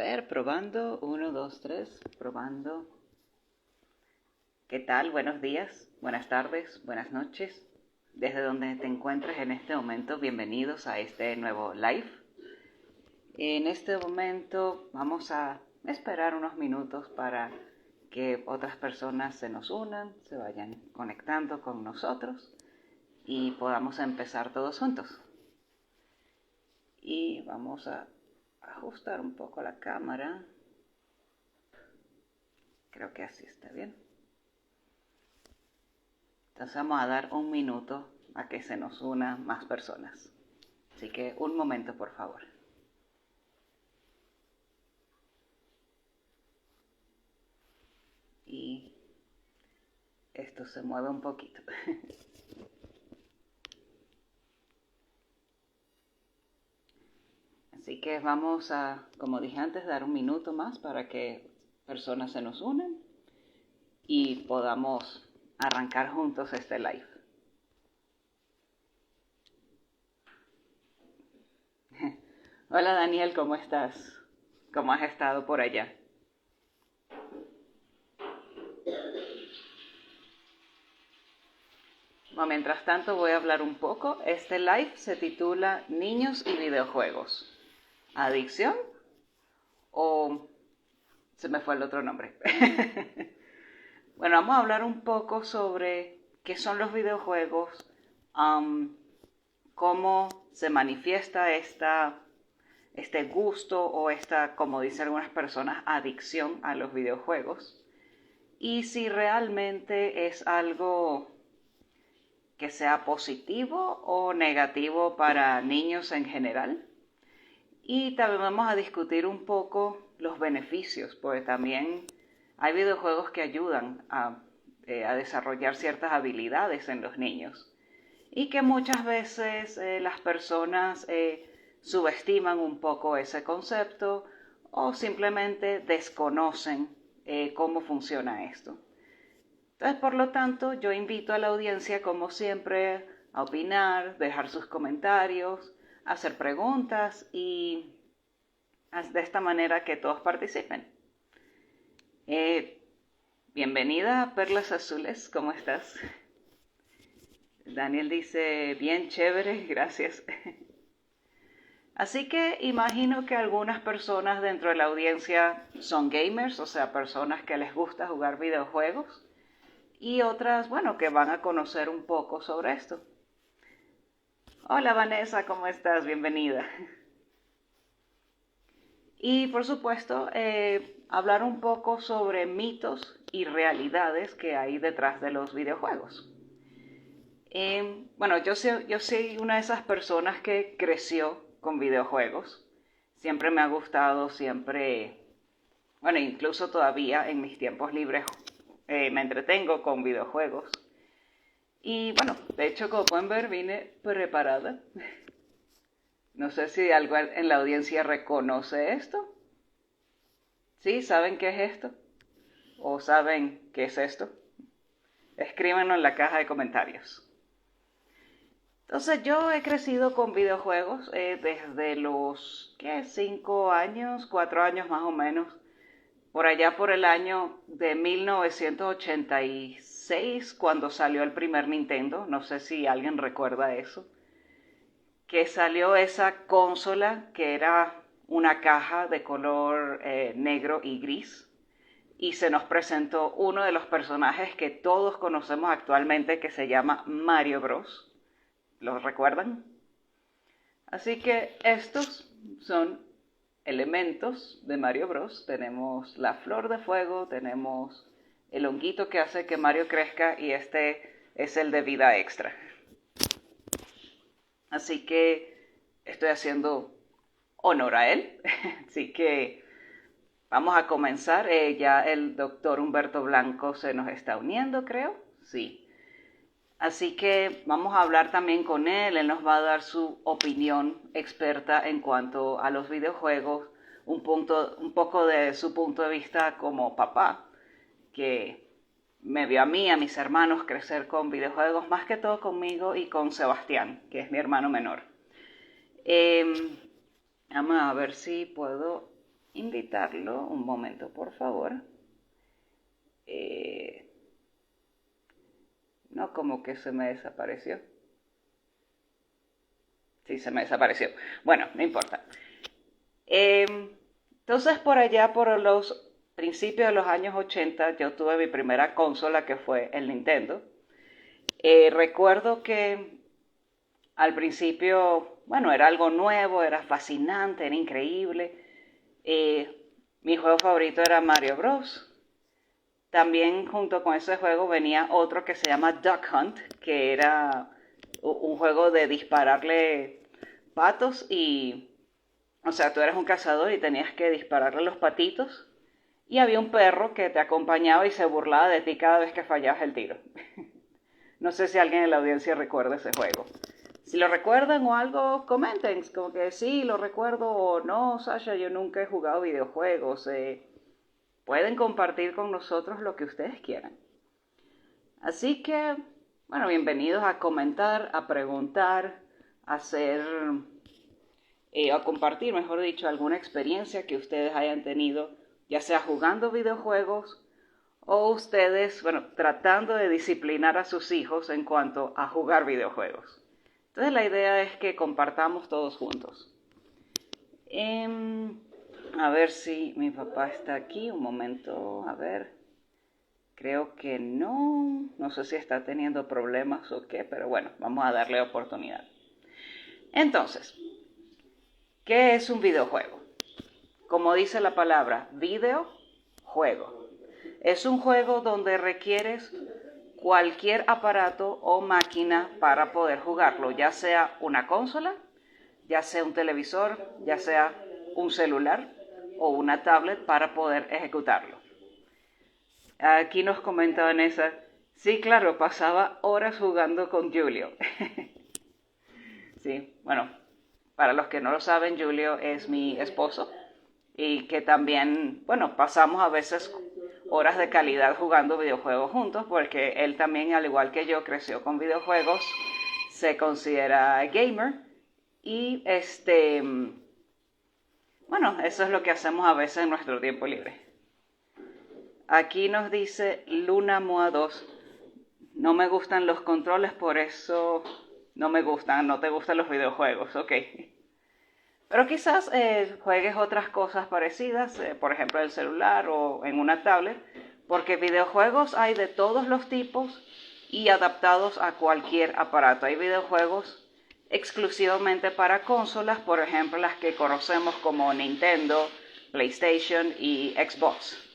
ver, probando. 1, 2, 3, probando. ¿Qué tal? Buenos días, buenas tardes, buenas noches. Desde donde te encuentres en este momento, bienvenidos a este nuevo live. En este momento vamos a esperar unos minutos para que otras personas se nos unan, se vayan conectando con nosotros y podamos empezar todos juntos. Y vamos a ajustar un poco la cámara. Creo que así está bien. Entonces vamos a dar un minuto a que se nos unan más personas. Así que un momento, por favor. Y esto se mueve un poquito. Así que vamos a, como dije antes, dar un minuto más para que personas se nos unan y podamos arrancar juntos este live. Hola Daniel, ¿cómo estás? ¿Cómo has estado por allá? Bueno, mientras tanto voy a hablar un poco. Este live se titula Niños y videojuegos. ¿Adicción? ¿O se me fue el otro nombre? Bueno, vamos a hablar un poco sobre qué son los videojuegos, cómo se manifiesta este gusto o esta, como dicen algunas personas, adicción a los videojuegos, y si realmente es algo que sea positivo o negativo para niños en general. Y también vamos a discutir un poco los beneficios, porque también hay videojuegos que ayudan a desarrollar ciertas habilidades en los niños y que muchas veces las personas subestiman un poco ese concepto o simplemente desconocen cómo funciona esto. Entonces, por lo tanto, yo invito a la audiencia, como siempre, a opinar, dejar sus comentarios, hacer preguntas y de esta manera que todos participen. Bienvenida a Perlas Azules, ¿cómo estás? Daniel dice, bien chévere, gracias. Así que imagino que algunas personas dentro de la audiencia son gamers, o sea, personas que les gusta jugar videojuegos, y otras, bueno, que van a conocer un poco sobre esto. Hola Vanessa, ¿cómo estás? Bienvenida. Y por supuesto, hablar un poco sobre mitos y realidades que hay detrás de los videojuegos. Bueno, yo soy una de esas personas que creció con videojuegos. Siempre me ha gustado, bueno, incluso todavía en mis tiempos libres me entretengo con videojuegos. Y bueno, de hecho, como pueden ver, vine preparada. No sé si algo en la audiencia reconoce esto. ¿Sí? ¿Saben qué es esto? ¿O saben qué es esto? Escríbanlo en la caja de comentarios. Entonces, yo he crecido con videojuegos desde los, 5 años, 4 años más o menos. Por allá por el año de 1986, cuando salió el primer Nintendo. No sé si alguien recuerda eso. Que salió esa consola que era una caja de color negro y gris. Y se nos presentó uno de los personajes que todos conocemos actualmente, que se llama Mario Bros. ¿Los recuerdan? Así que estos son elementos de Mario Bros. Tenemos la flor de fuego, tenemos el honguito que hace que Mario crezca y este es el de vida extra. Así que estoy haciendo honor a él. Así que vamos a comenzar. Ya el doctor Humberto Blanco se nos está uniendo, creo. Sí. Así que vamos a hablar también con él. Él nos va a dar su opinión experta en cuanto a los videojuegos, un poco de su punto de vista como papá, que me vio a mí, a mis hermanos crecer con videojuegos, más que todo conmigo y con Sebastián, que es mi hermano menor. Vamos a ver si puedo invitarlo. Un momento, por favor. No, como que se me desapareció. Sí, se me desapareció. Bueno, no importa. Entonces, por allá, por los principios de los años 80, yo tuve mi primera consola, que fue el Nintendo. Recuerdo que al principio, bueno, era algo nuevo, era fascinante, era increíble. Mi juego favorito era Mario Bros. También junto con ese juego venía otro que se llama Duck Hunt, que era un juego de dispararle patos y, o sea, tú eres un cazador y tenías que dispararle los patitos y había un perro que te acompañaba y se burlaba de ti cada vez que fallabas el tiro. No sé si alguien en la audiencia recuerda ese juego. Si lo recuerdan o algo, comenten, como que sí, lo recuerdo o no, Sasha, yo nunca he jugado videojuegos. Pueden compartir con nosotros lo que ustedes quieran. Así que, bueno, bienvenidos a comentar, a preguntar, a hacer, a compartir, mejor dicho, alguna experiencia que ustedes hayan tenido, ya sea jugando videojuegos o ustedes, bueno, tratando de disciplinar a sus hijos en cuanto a jugar videojuegos. Entonces la idea es que compartamos todos juntos. A ver si mi papá está aquí, un momento, a ver. Creo que no, no sé si está teniendo problemas o qué, pero bueno, vamos a darle oportunidad. Entonces, ¿qué es un videojuego? Como dice la palabra, videojuego. Es un juego donde requieres cualquier aparato o máquina para poder jugarlo, ya sea una consola, ya sea un televisor, ya sea un celular o una tablet para poder ejecutarlo. Aquí nos comenta Vanessa, sí, claro, pasaba horas jugando con Julio. Sí, bueno, para los que no lo saben, Julio es mi esposo y que también, bueno, pasamos a veces horas de calidad jugando videojuegos juntos porque él también, al igual que yo, creció con videojuegos, se considera gamer y bueno, eso es lo que hacemos a veces en nuestro tiempo libre. Aquí nos dice Luna Moa 2, no me gustan los controles, por eso no me gustan, no te gustan los videojuegos, ok. Pero quizás juegues otras cosas parecidas, por ejemplo el celular o en una tablet, porque videojuegos hay de todos los tipos y adaptados a cualquier aparato. Hay videojuegos exclusivamente para consolas, por ejemplo las que conocemos como Nintendo, PlayStation y Xbox.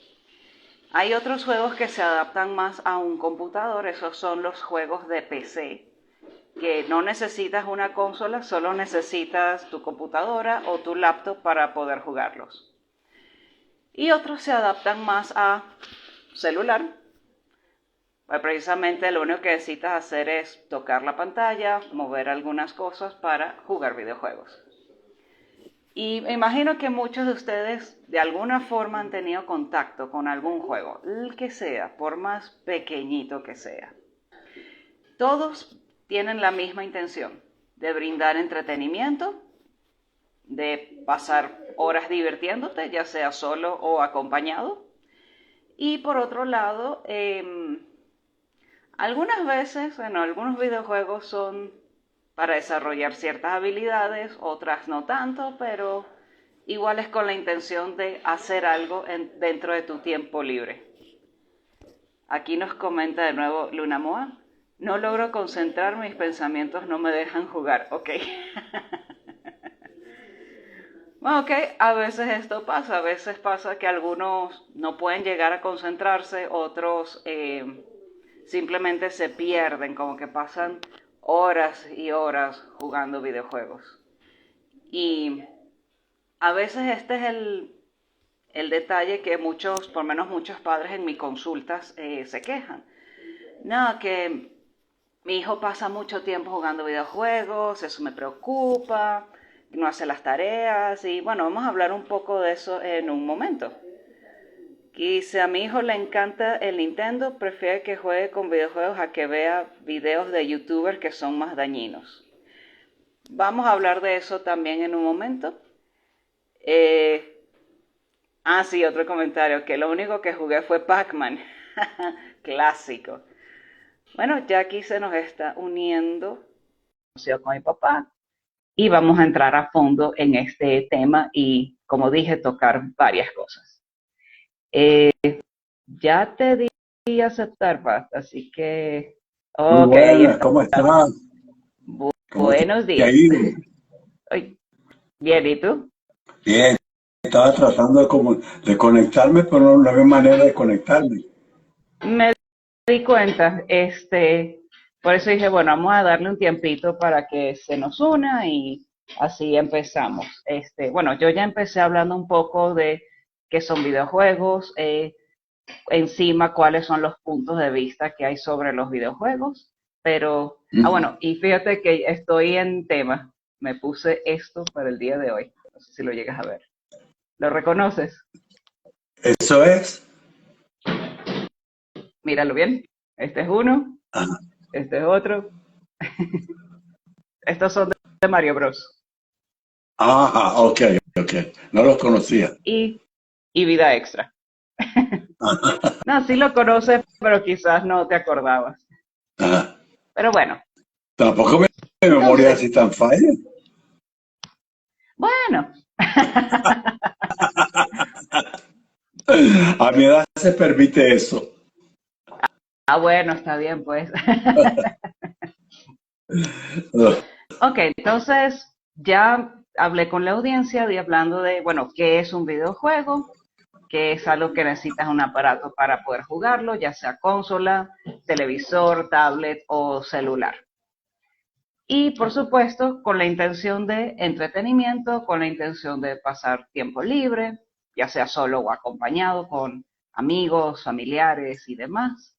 Hay otros juegos que se adaptan más a un computador, esos son los juegos de PC, que no necesitas una consola, solo necesitas tu computadora o tu laptop para poder jugarlos. Y otros se adaptan más a celular, pues precisamente lo único que necesitas hacer es tocar la pantalla, mover algunas cosas para jugar videojuegos. Y me imagino que muchos de ustedes de alguna forma han tenido contacto con algún juego, el que sea, por más pequeñito que sea. Todos tienen la misma intención, de brindar entretenimiento, de pasar horas divirtiéndote, ya sea solo o acompañado. Y por otro lado, algunas veces, bueno, algunos videojuegos son para desarrollar ciertas habilidades, otras no tanto, pero igual es con la intención de hacer algo dentro de tu tiempo libre. Aquí nos comenta de nuevo Luna Moa, no logro concentrarme, mis pensamientos no me dejan jugar, ok. Bueno, ok, a veces esto pasa, a veces pasa que algunos no pueden llegar a concentrarse, otros simplemente se pierden, como que pasan horas y horas jugando videojuegos. Y a veces este es el detalle que muchos, por lo menos muchos padres en mis consultas se quejan. No, que mi hijo pasa mucho tiempo jugando videojuegos, eso me preocupa, no hace las tareas y bueno, vamos a hablar un poco de eso en un momento. Y si a mi hijo le encanta el Nintendo, prefiere que juegue con videojuegos a que vea videos de youtubers que son más dañinos. Vamos a hablar de eso también en un momento. Ah, sí, otro comentario, que lo único que jugué fue Pac-Man. Clásico. Bueno, ya aquí se nos está uniendo con mi papá y vamos a entrar a fondo en este tema y, como dije, tocar varias cosas. Eh, ya te di aceptar, Paz, así que, Muy ok, ahí buenas, ¿cómo estamos. estás? ¿Cómo te Buenos ha días. ido? Ay, bien, ¿y tú? Bien, estaba tratando de conectarme, pero no había manera de conectarme. Me di cuenta, por eso dije, bueno, vamos a darle un tiempito para que se nos una y así empezamos. Bueno, yo ya empecé hablando un poco de qué son videojuegos, encima cuáles son los puntos de vista que hay sobre los videojuegos, pero, Mm. bueno, y fíjate que estoy en tema, me puse esto para el día de hoy, no sé si lo llegas a ver. ¿Lo reconoces? Eso es. Míralo bien, este es uno, Ajá, este es otro, estos son de Mario Bros. ajá, ok, ok. No los conocía. y vida extra. Ajá, No, sí lo conoces, pero quizás no te acordabas. ajá. Pero bueno, Tampoco mi memoria entonces, así tan falla. bueno. A mi edad se permite eso. Ah, bueno, está bien, pues. Ok, entonces ya hablé con la audiencia y hablando de, bueno, qué es un videojuego, que es algo que necesitas un aparato para poder jugarlo, ya sea consola, televisor, tablet o celular. Y por supuesto, con la intención de entretenimiento, con la intención de pasar tiempo libre, ya sea solo o acompañado con amigos, familiares y demás.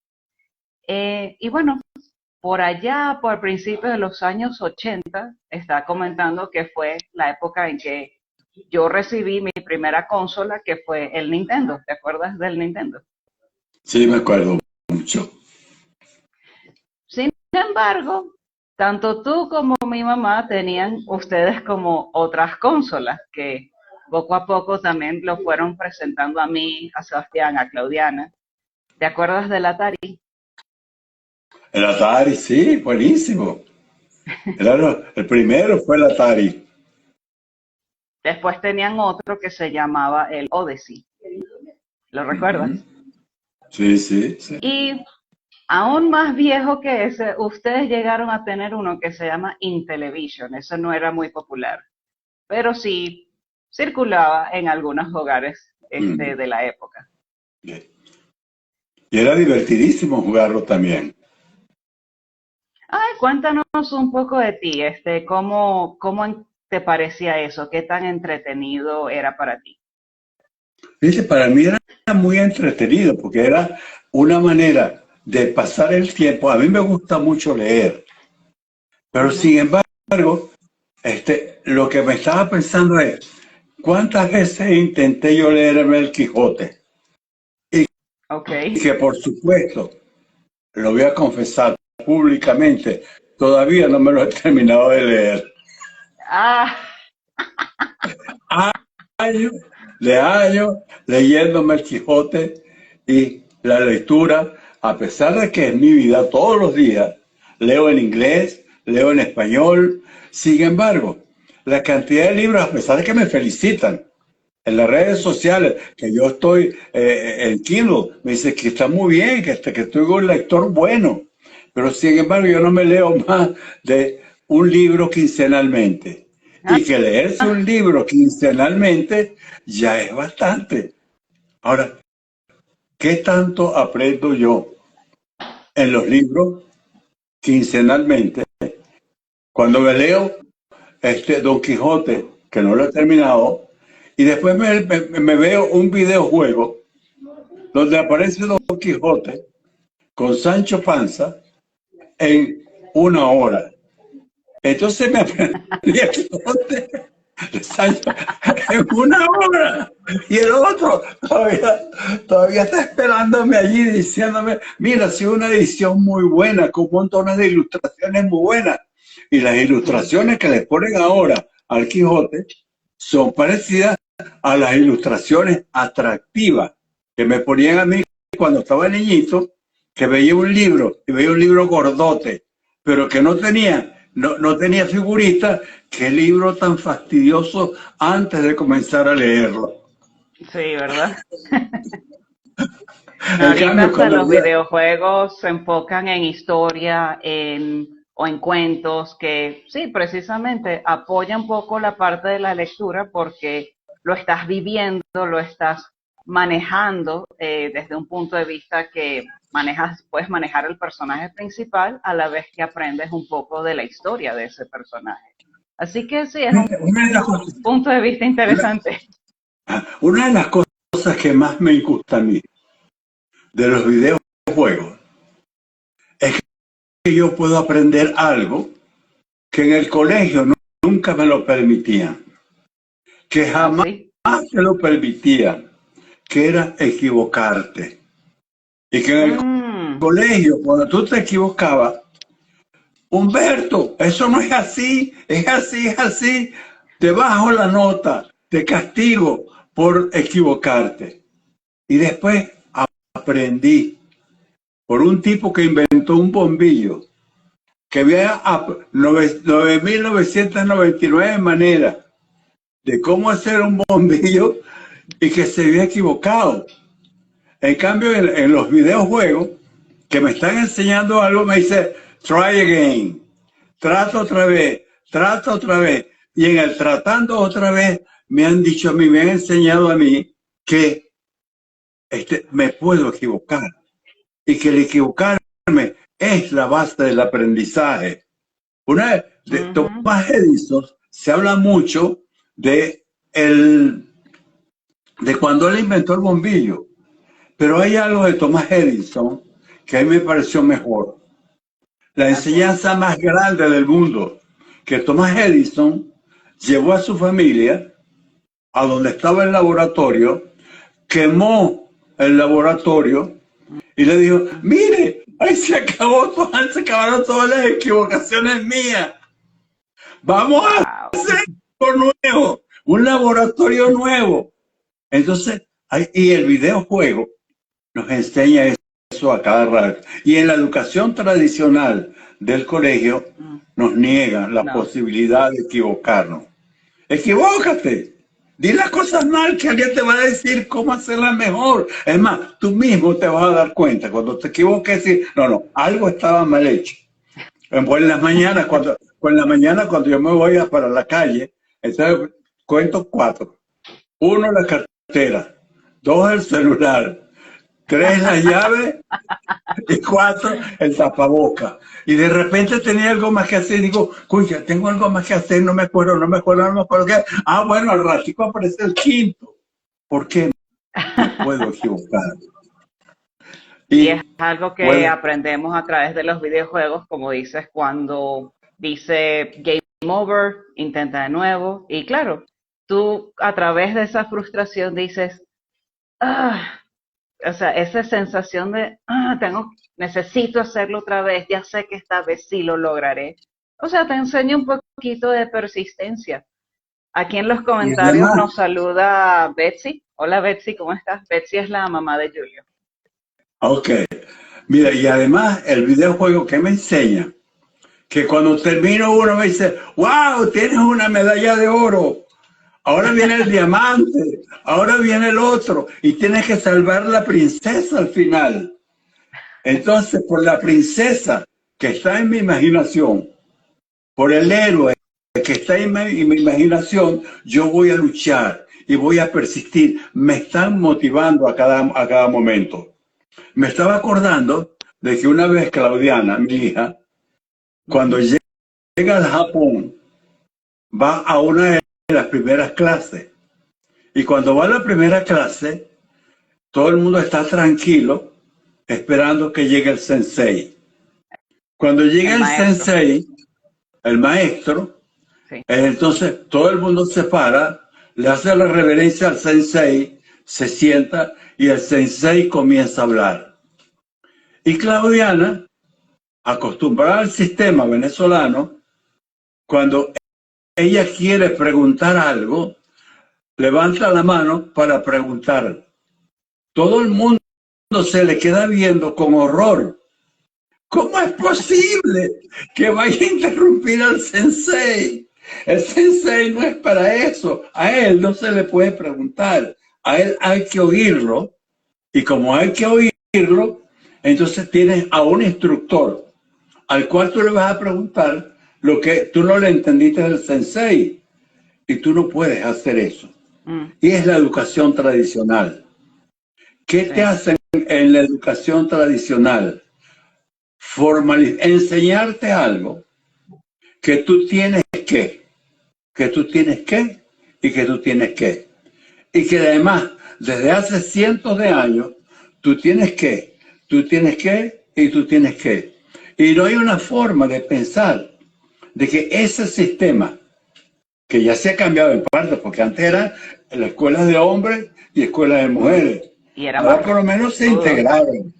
Y bueno, por allá, por principios de los años 80, está comentando que fue la época en que yo recibí mi primera consola, que fue el Nintendo. ¿Te acuerdas del Nintendo? Sí, me acuerdo mucho. Sin embargo, tanto tú como mi mamá tenían ustedes como otras consolas que poco a poco también lo fueron presentando a mí, a Sebastián, a Claudiana. ¿Te acuerdas del Atari? El Atari, sí, buenísimo. El primero fue el Atari. Después tenían otro que se llamaba el Odyssey. ¿Lo Ujú. recuerdas? Sí, sí, sí. Y aún más viejo que ese, ustedes llegaron a tener uno que se llama Intellivision. Eso no era muy popular, pero sí circulaba en algunos hogares Ujú. de la época. Bien. Y era divertidísimo jugarlo también. Ay, cuéntanos un poco de ti, cómo te parecía eso, qué tan entretenido era para ti. Dice, para mí era muy entretenido porque era una manera de pasar el tiempo. A mí me gusta mucho leer, pero Ujú. sin embargo, lo que me estaba pensando es, ¿cuántas veces intenté yo leerme el Quijote? Ok. Y que por supuesto, lo voy a confesar públicamente, todavía no me lo he terminado de leer. Ah, Años de años leyéndome el Quijote y la lectura, a pesar de que es mi vida todos los días, leo en inglés, leo en español. Sin embargo, la cantidad de libros, a pesar de que me felicitan en las redes sociales, que yo estoy en Kindle, me dice que está muy bien, que estoy un lector bueno, pero sin embargo yo no me leo más de un libro quincenalmente. ah, Y que leerse un libro quincenalmente ya es bastante. Ahora, ¿qué tanto aprendo yo en los libros quincenalmente? Cuando me leo Don Quijote, que no lo he terminado, y después me veo un videojuego donde aparece Don Quijote con Sancho Panza en una hora. Entonces me aprendí el Quijote de Sancho en una hora. Y el otro todavía está esperándome allí diciéndome, mira, si una edición muy buena, con montones de ilustraciones muy buenas. Y las ilustraciones que le ponen ahora al Quijote son parecidas a las ilustraciones atractivas que me ponían a mí cuando estaba niñito, que veía un libro, y veía un libro gordote, pero que no tenía figuritas. Qué libro tan fastidioso antes de comenzar a leerlo. Sí, ¿verdad? No, En ahorita cambio, hasta cuando los videojuegos se enfocan en historia o en cuentos que sí, precisamente apoyan un poco la parte de la lectura porque lo estás viviendo, lo estás manejando desde un punto de vista que puedes manejar el personaje principal a la vez que aprendes un poco de la historia de ese personaje. Así que sí, es un una de las cosas, punto de vista una, interesante. una de las cosas que más me gusta a mí de los videojuegos es que yo puedo aprender algo que en el colegio nunca me lo permitían, que jamás Así. te lo permitían, que era equivocarte. Y que en el Mm, colegio, cuando tú te equivocabas, Humberto, eso no es así, es así, es así, te bajo la nota, te castigo por equivocarte. Y después aprendí por un tipo que inventó un bombillo, que había 9.999 maneras de cómo hacer un bombillo y que se había equivocado. En cambio, en los videojuegos que me están enseñando algo, me dice, try again, trata otra vez. Y en el tratando otra vez, me han dicho a mí, me han enseñado a mí que me puedo equivocar y que el equivocarme es la base del aprendizaje. Una vez, de ujú. Thomas Edison se habla mucho de, el, de cuando él inventó el bombillo, pero hay algo de Thomas Edison que a mí me pareció mejor. La Ok. enseñanza más grande del mundo, que Thomas Edison llevó a su familia a donde estaba el laboratorio, quemó el laboratorio y le dijo, mire, ahí se acabaron todas las equivocaciones mías. Vamos a Wow. hacer algo nuevo, un laboratorio nuevo. Entonces, y el videojuego nos enseña eso a cada rato. Y en la educación tradicional del colegio Mm, nos niegan la no. posibilidad de equivocarnos. Equivócate. Di las cosas mal, que alguien te va a decir cómo hacerlas mejor. Es más, tú mismo te vas a dar cuenta cuando te equivoques y decir, no, algo estaba mal hecho. Pues en la mañana cuando yo me voy para la calle, entonces cuento 4. 1, la cartera. 2, el celular. 3, la llave. Y 4, el tapaboca. Y de repente tenía algo más que hacer. Digo, cuya, tengo algo más que hacer, no me acuerdo qué. Ah, bueno, al ratico aparece el quinto. ¿Por qué me puedo equivocar? Y es Y algo que puedo, aprendemos a través de los videojuegos, como dices, cuando dice game over, intenta de nuevo. Y claro, tú a través de esa frustración dices, ah, o sea, esa sensación de, necesito hacerlo otra vez, ya sé que esta vez sí lo lograré. O sea, te enseña un poquito de persistencia. Aquí en los y comentarios además, nos saluda Betsy. Hola Betsy, ¿cómo estás? Betsy es la mamá de Julio. ok, mira, y además el videojuego que me enseña, que cuando termino uno me dice, wow, tienes una medalla de oro. Ahora viene el diamante, ahora viene el otro, y tienes que salvar a la princesa al final. Entonces, por la princesa que está en mi imaginación, por el héroe que está en mi imaginación, yo voy a luchar y voy a persistir. Me están motivando a cada momento. Me estaba acordando de que una vez Claudiana, mi hija, cuando Ujú. llega al Japón, va a una de las primeras clases. Y cuando va a la primera clase, todo el mundo está tranquilo esperando que llegue el sensei. Cuando llega El el maestro, sensei, el maestro, sí. entonces todo el mundo se para, le hace la reverencia al sensei, se sienta y el sensei comienza a hablar. Y Claudiana, acostumbrada al sistema venezolano, cuando ella quiere preguntar algo, levanta la mano para preguntar. Todo el mundo se le queda viendo con horror. ¿Cómo es posible que vaya a interrumpir al sensei? El sensei no es para eso. A él no se le puede preguntar. A él hay que oírlo. Y como hay que oírlo, entonces tienes a un instructor al cual tú le vas a preguntar lo que tú no le entendiste del sensei. Y tú no puedes hacer eso. Y es la educación tradicional. ¿Qué te hacen en la educación tradicional? Enseñarte algo que tú tienes que tú tienes y que tú tienes que. Y que además, desde hace cientos de años, tú tienes que y tú tienes que. Y no hay una forma de pensar de que ese sistema, que ya se ha cambiado en parte, porque antes eran las escuelas de hombres y escuelas de mujeres. Y era ahora por lo menos se integraron.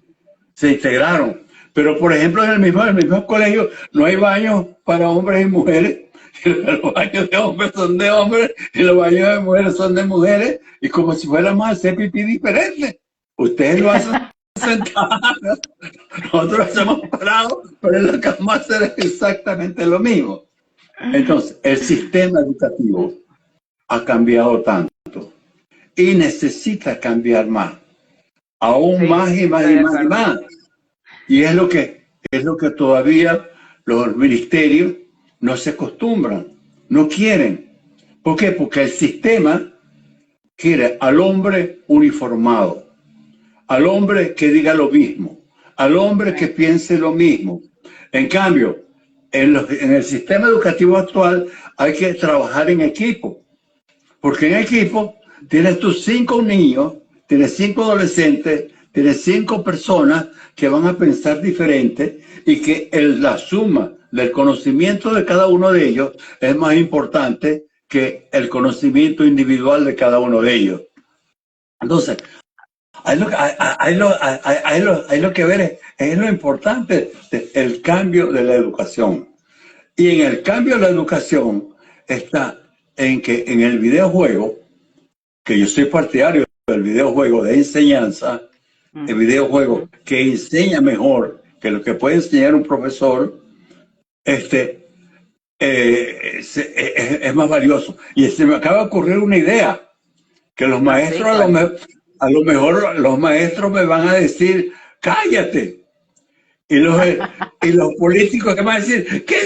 Pero por ejemplo en el mismo colegio no hay baños para hombres y mujeres. Los baños de hombres son de hombres y los baños de mujeres son de mujeres, y como si fuéramos a hacer pipí diferente. Ustedes lo hacen sentados, nosotros lo hacemos parados, pero lo que vamos a hacer es exactamente lo mismo. Entonces, el sistema educativo ha cambiado tanto y necesita cambiar más, aún más y más y más y más. Y es lo que todavía los ministerios no se acostumbran, no quieren. ¿Por qué? Porque el sistema quiere al hombre uniformado, al hombre que diga lo mismo, al hombre que piense lo mismo. En cambio, en el sistema educativo actual hay que trabajar en equipo, porque en equipo tienes tus 5 niños, tienes 5 adolescentes, tienes 5 personas que van a pensar diferente, y que la suma del conocimiento de cada uno de ellos es más importante que el conocimiento individual de cada uno de ellos. Entonces, hay lo que ver es lo importante del cambio de la educación. Y en el cambio de la educación está en que en el videojuego, que yo soy partidario del videojuego de enseñanza, el videojuego que enseña mejor que lo que puede enseñar un profesor, es más valioso. Y se me acaba de ocurrir una idea, que los maestros, a lo mejor los maestros me van a decir, cállate. Y los políticos que van a decir, qué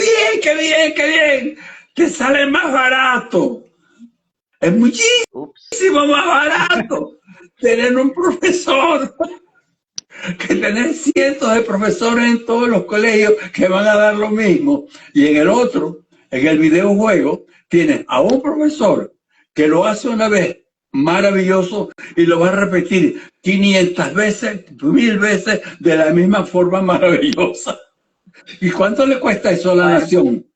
bien, te sale más barato. Es muchísimo más barato tener un profesor que tener cientos de profesores en todos los colegios que van a dar lo mismo. Y en el otro, en el videojuego, tienes a un profesor que lo hace una vez maravilloso y lo va a repetir 500 veces, 1000 veces de la misma forma maravillosa. ¿Y cuánto le cuesta eso a la nación?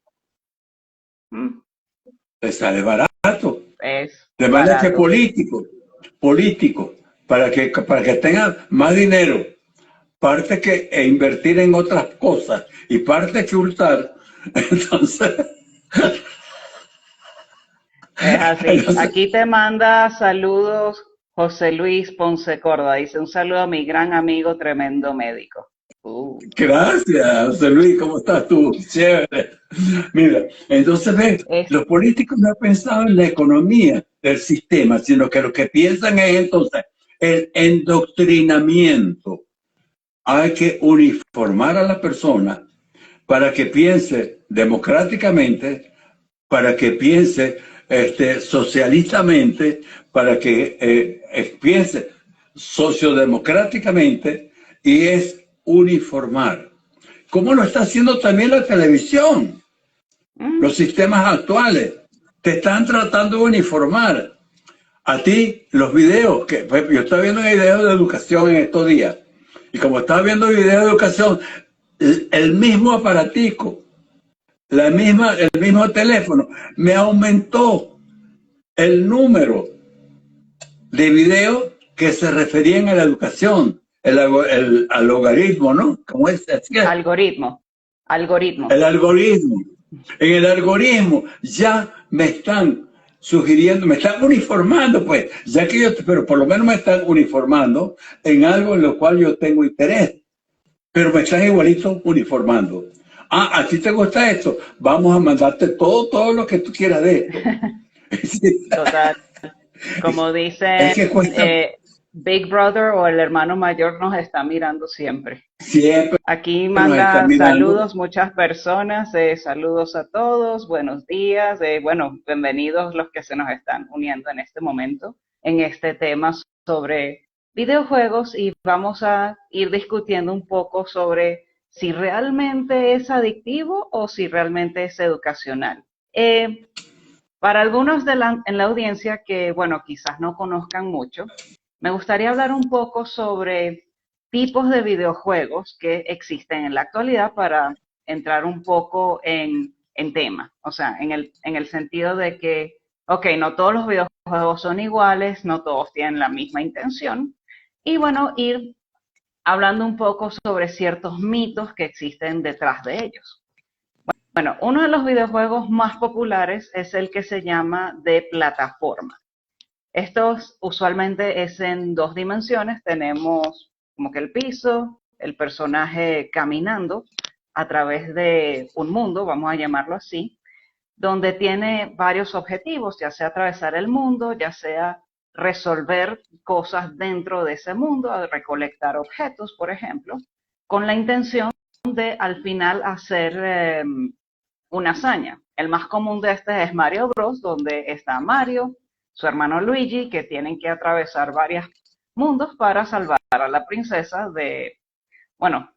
Le sale barato. De manera que políticos, para que tengan más dinero, parte que invertir en otras cosas y parte que hurtar, entonces... Es así. Aquí te manda saludos José Luis Ponce Córdoba. Dice un saludo a mi gran amigo, tremendo médico. Gracias, José Luis, ¿cómo estás tú? Chévere. Mira, entonces ves, los políticos no han pensado en la economía del sistema, sino que lo que piensan es entonces el endoctrinamiento. Hay que uniformar a la persona para que piense democráticamente, para que piense socialistamente, para que piense sociodemocráticamente, y es uniformar. Como lo está haciendo también la televisión. Los sistemas actuales te están tratando de uniformar. A ti, los videos, que yo estaba viendo videos de educación en estos días, y como estaba viendo videos de educación, el mismo aparatico, el mismo teléfono, me aumentó el número de videos que se referían a la educación, al logaritmo, ¿no? ¿Cómo es? Algoritmo. El algoritmo. En el algoritmo ya me están sugiriendo, me están uniformando, pues, ya que yo, pero por lo menos me están uniformando en algo en lo cual yo tengo interés, pero me están igualito uniformando. Ah, ¿a ti te gusta esto? Vamos a mandarte todo lo que tú quieras de esto. Total. Como Es dicen, que cuesta Big Brother o el hermano mayor nos está mirando siempre. siempre Aquí nos están manda mirando. saludos muchas personas, saludos a todos, buenos días, bueno, bienvenidos los que se nos están uniendo en este momento en este tema sobre videojuegos y vamos a ir discutiendo un poco sobre si realmente es adictivo o si realmente es educacional. Para algunos en la audiencia que, bueno, quizás no conozcan mucho, me gustaría hablar un poco sobre tipos de videojuegos que existen en la actualidad para entrar un poco en tema, o sea, en el sentido de que, ok, no todos los videojuegos son iguales, no todos tienen la misma intención, y bueno, ir hablando un poco sobre ciertos mitos que existen detrás de ellos. Bueno, uno de los videojuegos más populares es el que se llama de plataforma. Estos usualmente es en dos dimensiones. Tenemos como que el piso, el personaje caminando a través de un mundo, vamos a llamarlo así, donde tiene varios objetivos, ya sea atravesar el mundo, ya sea resolver cosas dentro de ese mundo, recolectar objetos, por ejemplo, con la intención de al final hacer una hazaña. El más común de este es Mario Bros, donde está Mario, su hermano Luigi, que tienen que atravesar varios mundos para salvar a la princesa de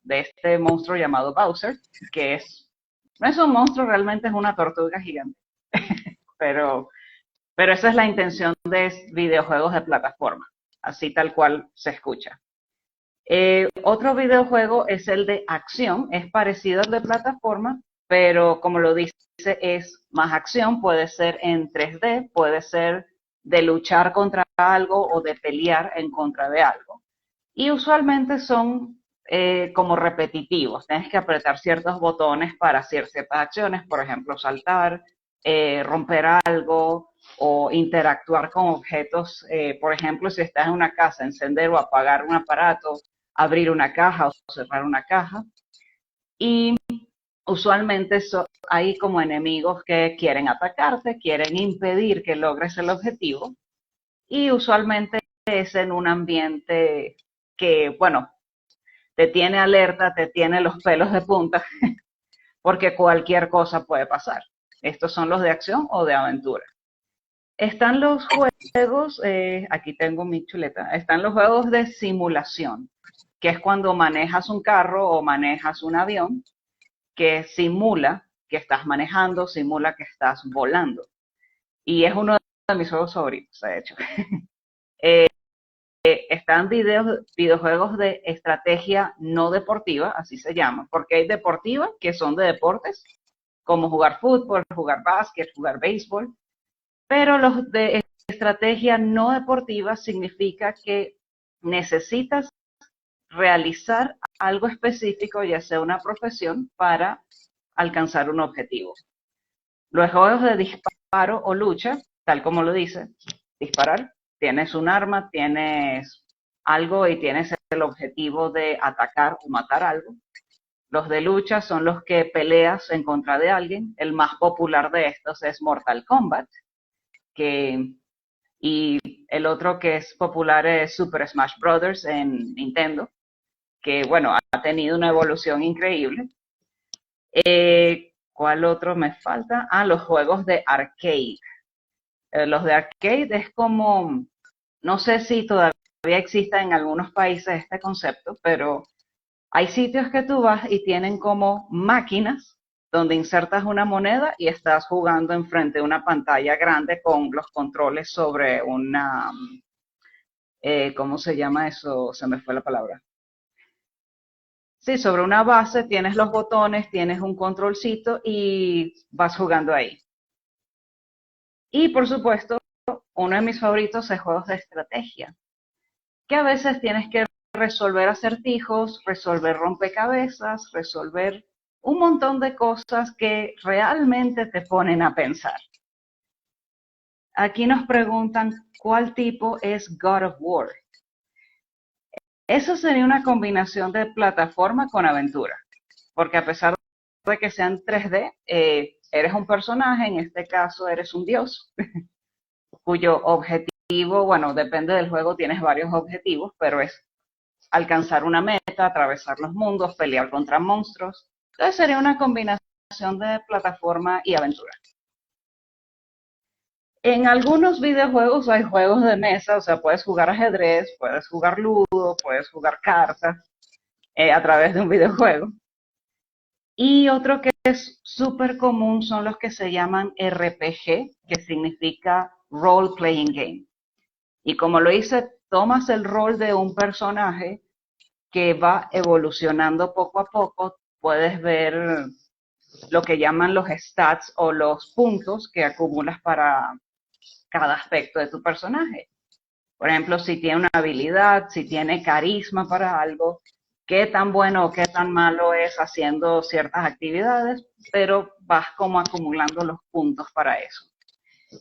este monstruo llamado Bowser, que no es un monstruo, realmente es una tortuga gigante. pero, pero esa es la intención de videojuegos de plataforma, así tal cual se escucha. Otro videojuego es el de acción, es parecido al de plataforma, pero como lo dice, es más acción, puede ser en 3D, puede ser de luchar contra algo o de pelear en contra de algo. Y usualmente son como repetitivos, tienes que apretar ciertos botones para hacer ciertas acciones, por ejemplo, saltar, romper algo o interactuar con objetos, por ejemplo, si estás en una casa, encender o apagar un aparato, abrir una caja o cerrar una caja. Y usualmente hay como enemigos que quieren atacarte, quieren impedir que logres el objetivo y usualmente es en un ambiente que, bueno, te tiene alerta, te tiene los pelos de punta, porque cualquier cosa puede pasar. Estos son los de acción o de aventura. Están los juegos, aquí tengo mi chuleta, están los juegos de simulación, que es cuando manejas un carro o manejas un avión, que simula que estás manejando, simula que estás volando. Y es uno de mis juegos favoritos, de hecho. Están videojuegos de estrategia no deportiva, así se llama, porque hay deportivas que son de deportes, como jugar fútbol, jugar básquet, jugar béisbol, pero los de estrategia no deportiva significa que necesitas realizar algo específico, ya sea una profesión, para alcanzar un objetivo. Los juegos de disparo o lucha, tal como lo dice, disparar, tienes un arma, tienes algo y tienes el objetivo de atacar o matar algo. Los de lucha son los que peleas en contra de alguien. El más popular de estos es Mortal Kombat, y el otro que es popular es Super Smash Bros. En Nintendo, que bueno, ha tenido una evolución increíble. ¿Cuál otro me falta? Los juegos de arcade. Los de arcade es como, no sé si todavía existe en algunos países este concepto, pero hay sitios que tú vas y tienen como máquinas donde insertas una moneda y estás jugando enfrente de una pantalla grande con los controles sobre una, ¿cómo se llama eso? Se me fue la palabra. Sí, sobre una base tienes los botones, tienes un controlcito y vas jugando ahí. Y por supuesto, uno de mis favoritos es juegos de estrategia, que a veces tienes que resolver acertijos, resolver rompecabezas, resolver un montón de cosas que realmente te ponen a pensar. aquí nos preguntan cuál tipo es God of War. Eso sería una combinación de plataforma con aventura, porque a pesar de que sean 3D, eres un personaje, en este caso eres un dios, cuyo objetivo, bueno, depende del juego, tienes varios objetivos, pero es alcanzar una meta, atravesar los mundos, pelear contra monstruos. Entonces sería una combinación de plataforma y aventura. En algunos videojuegos hay juegos de mesa, o sea, puedes jugar ajedrez, puedes jugar ludo, puedes jugar cartas a través de un videojuego. Y otro que es súper común son los que se llaman RPG, que significa Role Playing Game. Y como lo hice, tomas el rol de un personaje que va evolucionando poco a poco. Puedes ver lo que llaman los stats o los puntos que acumulas para cada aspecto de tu personaje. Por ejemplo, si tiene una habilidad, si tiene carisma para algo, qué tan bueno o qué tan malo es haciendo ciertas actividades, pero vas como acumulando los puntos para eso.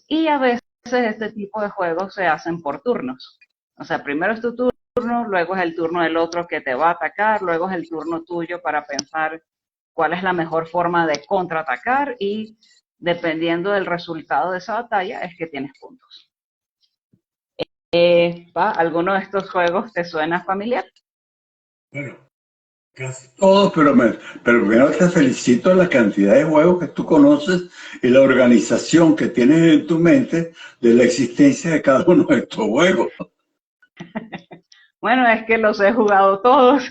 Y a veces este tipo de juegos se hacen por turnos. O sea, primero es tu turno, luego es el turno del otro que te va a atacar, luego es el turno tuyo para pensar cuál es la mejor forma de contraatacar y dependiendo del resultado de esa batalla es que tienes puntos. ¿Alguno de estos juegos te suena familiar? Bueno, casi todos, pero primero te felicito la cantidad de juegos que tú conoces y la organización que tienes en tu mente de la existencia de cada uno de estos juegos. Bueno, es que los he jugado todos,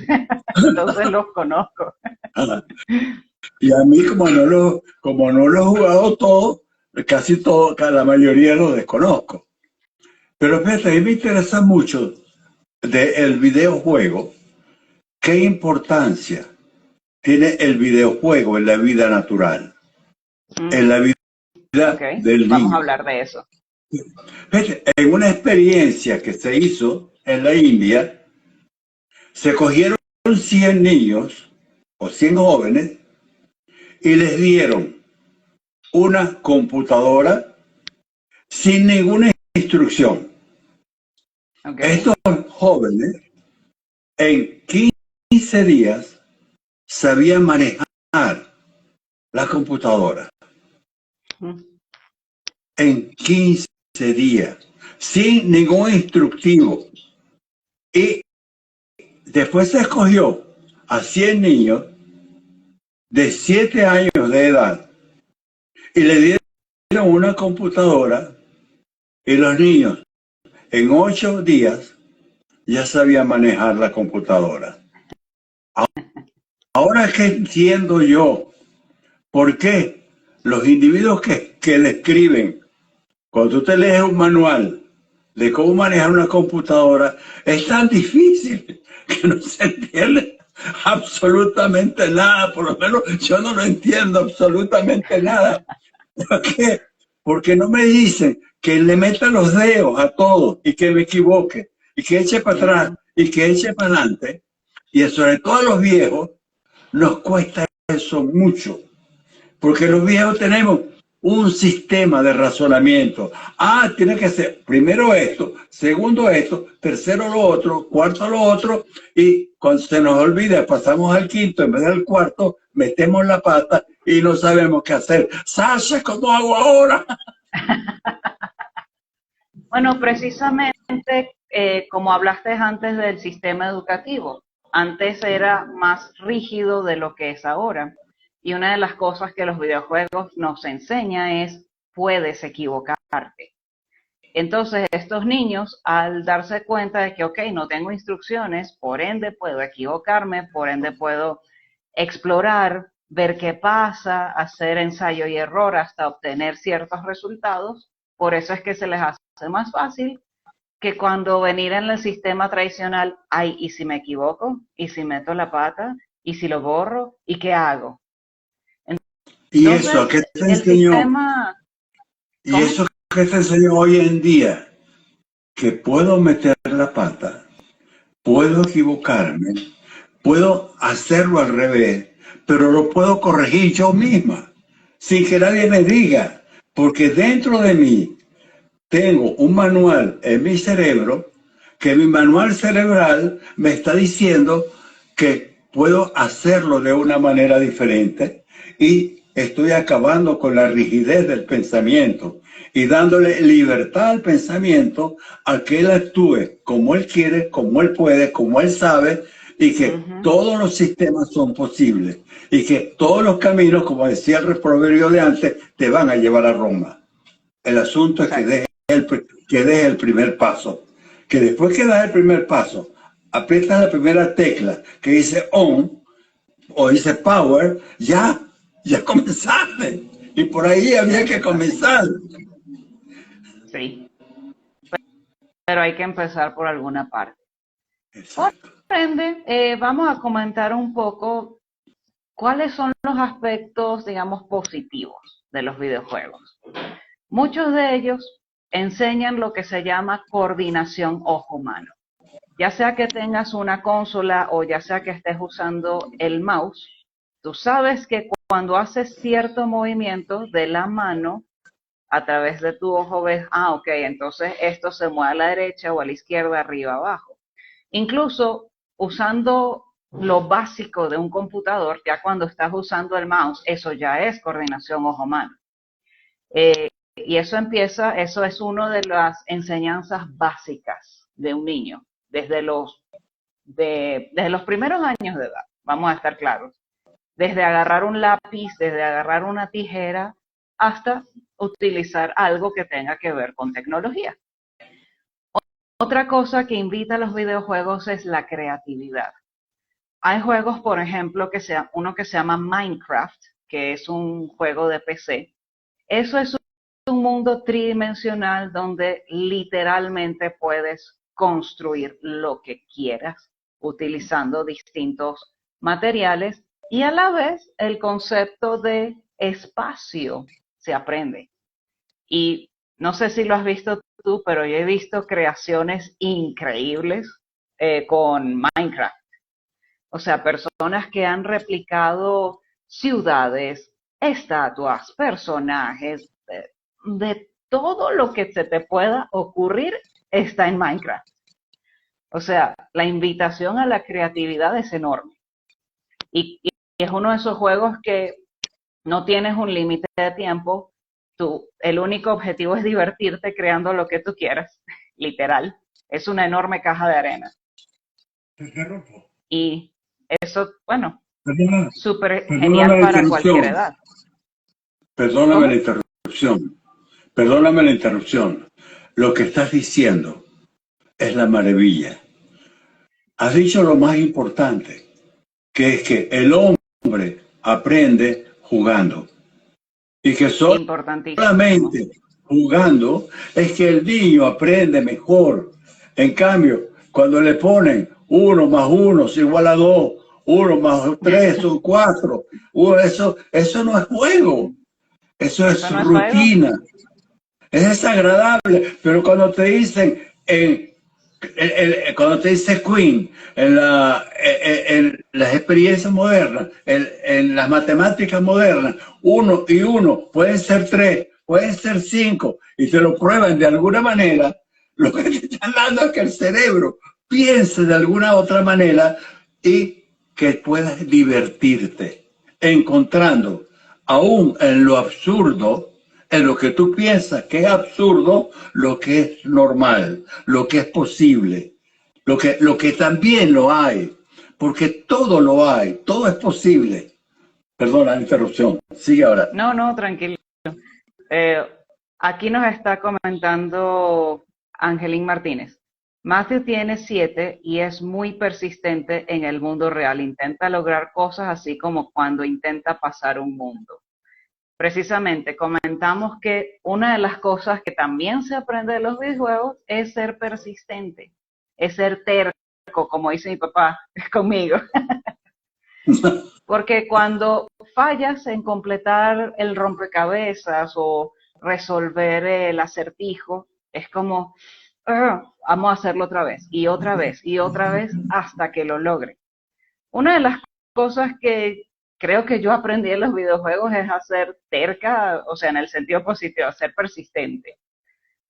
entonces los conozco. Y a mí, como no lo he jugado todo, casi todo, la mayoría lo desconozco. Pero fíjate, a mí me interesa mucho del videojuego. ¿Qué importancia tiene el videojuego en la vida natural? En la vida Okay, del vamos a niño. hablar de eso. Fíjate, en una experiencia que se hizo en la India, se cogieron 100 niños o 100 jóvenes y les dieron una computadora sin ninguna instrucción. Okay. Estos jóvenes en 15 días sabían manejar la computadora. En 15 días, sin ningún instructivo. Y después se escogió a 100 niños de 7 años de edad y le dieron una computadora y los niños en 8 días ya sabían manejar la computadora. Ahora es que entiendo yo por qué los individuos que le escriben, cuando tú te lees un manual de cómo manejar una computadora, es tan difícil que no se entiende absolutamente nada. Por lo menos yo no lo entiendo absolutamente nada. ¿Por qué? Porque no me dicen que le meta los dedos a todo y que me equivoque y que eche para atrás y que eche para adelante. Y sobre todo a los viejos nos cuesta eso mucho, porque los viejos tenemos un sistema de razonamiento. Tiene que ser primero esto, segundo esto, tercero lo otro, cuarto lo otro, y cuando se nos olvida pasamos al quinto en vez del cuarto, metemos la pata y no sabemos qué hacer. Sasha, ¿cómo hago ahora? Bueno, precisamente como hablaste antes del sistema educativo, antes era más rígido de lo que es ahora. Y una de las cosas que los videojuegos nos enseña es, puedes equivocarte. Entonces, estos niños, al darse cuenta de que, ok, no tengo instrucciones, por ende puedo equivocarme, por ende puedo explorar, ver qué pasa, hacer ensayo y error hasta obtener ciertos resultados, por eso es que se les hace más fácil que cuando venir en el sistema tradicional, ay, ¿y si me equivoco? ¿Y si meto la pata? ¿Y si lo borro? ¿Y qué hago? ¿Y eso Entonces, qué te el enseñó? sistema, ¿Y ¿cómo? eso qué te enseñó hoy en día? Que puedo meter la pata, puedo equivocarme, puedo hacerlo al revés, pero lo puedo corregir yo misma, sin que nadie me diga, porque dentro de mí tengo un manual en mi cerebro, que mi manual cerebral me está diciendo que puedo hacerlo de una manera diferente y estoy acabando con la rigidez del pensamiento y dándole libertad al pensamiento a que él actúe como él quiere, como él puede, como él sabe, y que todos los sistemas son posibles y que todos los caminos, como decía el proverbio de antes, te van a llevar a Roma. El asunto es que dejes el primer paso. Que después que das el primer paso, aprietas la primera tecla que dice on o dice power, ya comenzaste. Y por ahí había que comenzar. Sí, pero hay que empezar por alguna parte. Por Exacto. ende, vamos a comentar un poco cuáles son los aspectos, digamos, positivos de los videojuegos. Muchos de ellos enseñan lo que se llama coordinación ojo-mano. Ya sea que tengas una consola o ya sea que estés usando el mouse, tú sabes que cuando haces cierto movimiento de la mano a través de tu ojo ves, ok, entonces esto se mueve a la derecha o a la izquierda, arriba, abajo. Incluso usando lo básico de un computador, ya cuando estás usando el mouse, eso ya es coordinación ojo-mano. Y eso es una de las enseñanzas básicas de un niño, desde los primeros años de edad, vamos a estar claros. Desde agarrar un lápiz, desde agarrar una tijera, hasta utilizar algo que tenga que ver con tecnología. Otra cosa que invita a los videojuegos es la creatividad. Hay juegos, por ejemplo, uno que se llama Minecraft, que es un juego de PC. Eso es un mundo tridimensional donde literalmente puedes construir lo que quieras utilizando distintos materiales y a la vez el concepto de espacio se aprende. Y no sé si lo has visto tú, pero yo he visto creaciones increíbles con Minecraft. O sea, personas que han replicado ciudades, estatuas, personajes, de todo lo que se te pueda ocurrir está en Minecraft. O sea, la invitación a la creatividad es enorme. Y es uno de esos juegos que no tienes un límite de tiempo. El único objetivo es divertirte creando lo que tú quieras, literal. Es una enorme caja de arena. Y eso, bueno, Perdona, súper perdóname genial la para cualquier interrupción. edad. Perdóname la ¿Cómo? interrupción. Perdóname la interrupción. Lo que estás diciendo es la maravilla. Has dicho lo más importante, que es que el hombre aprende jugando y que Importantísimo. solamente jugando es que el niño aprende mejor. En cambio, cuando le ponen 1 más 1 es igual a 2, 1 más 3 son 4, eso no es juego, eso es Eso no es juego. rutina, es desagradable, pero cuando te dicen cuando te dice Queen, en las experiencias modernas, en las matemáticas modernas, 1 y 1 pueden ser 3, pueden ser 5, y te lo prueban de alguna manera, lo que te están dando es que el cerebro piense de alguna otra manera y que puedas divertirte, encontrando aún en lo absurdo, en lo que tú piensas que es absurdo, lo que es normal, lo que es posible, lo que también lo hay, porque todo lo hay, todo es posible. Perdona la interrupción, sigue ahora. No, no, tranquilo. Eh, Aquí nos está comentando Angelín Martínez. Matthew tiene 7 y es muy persistente en el mundo real. Intenta lograr cosas así como cuando intenta pasar un mundo. Precisamente comentamos que una de las cosas que también se aprende de los videojuegos es ser persistente, es ser terco, como dice mi papá conmigo. Porque cuando fallas en completar el rompecabezas o resolver el acertijo, es como, vamos a hacerlo otra vez y otra vez y otra vez hasta que lo logre. Una de las cosas que creo que yo aprendí en los videojuegos es a ser terca, o sea, en el sentido positivo, a ser persistente.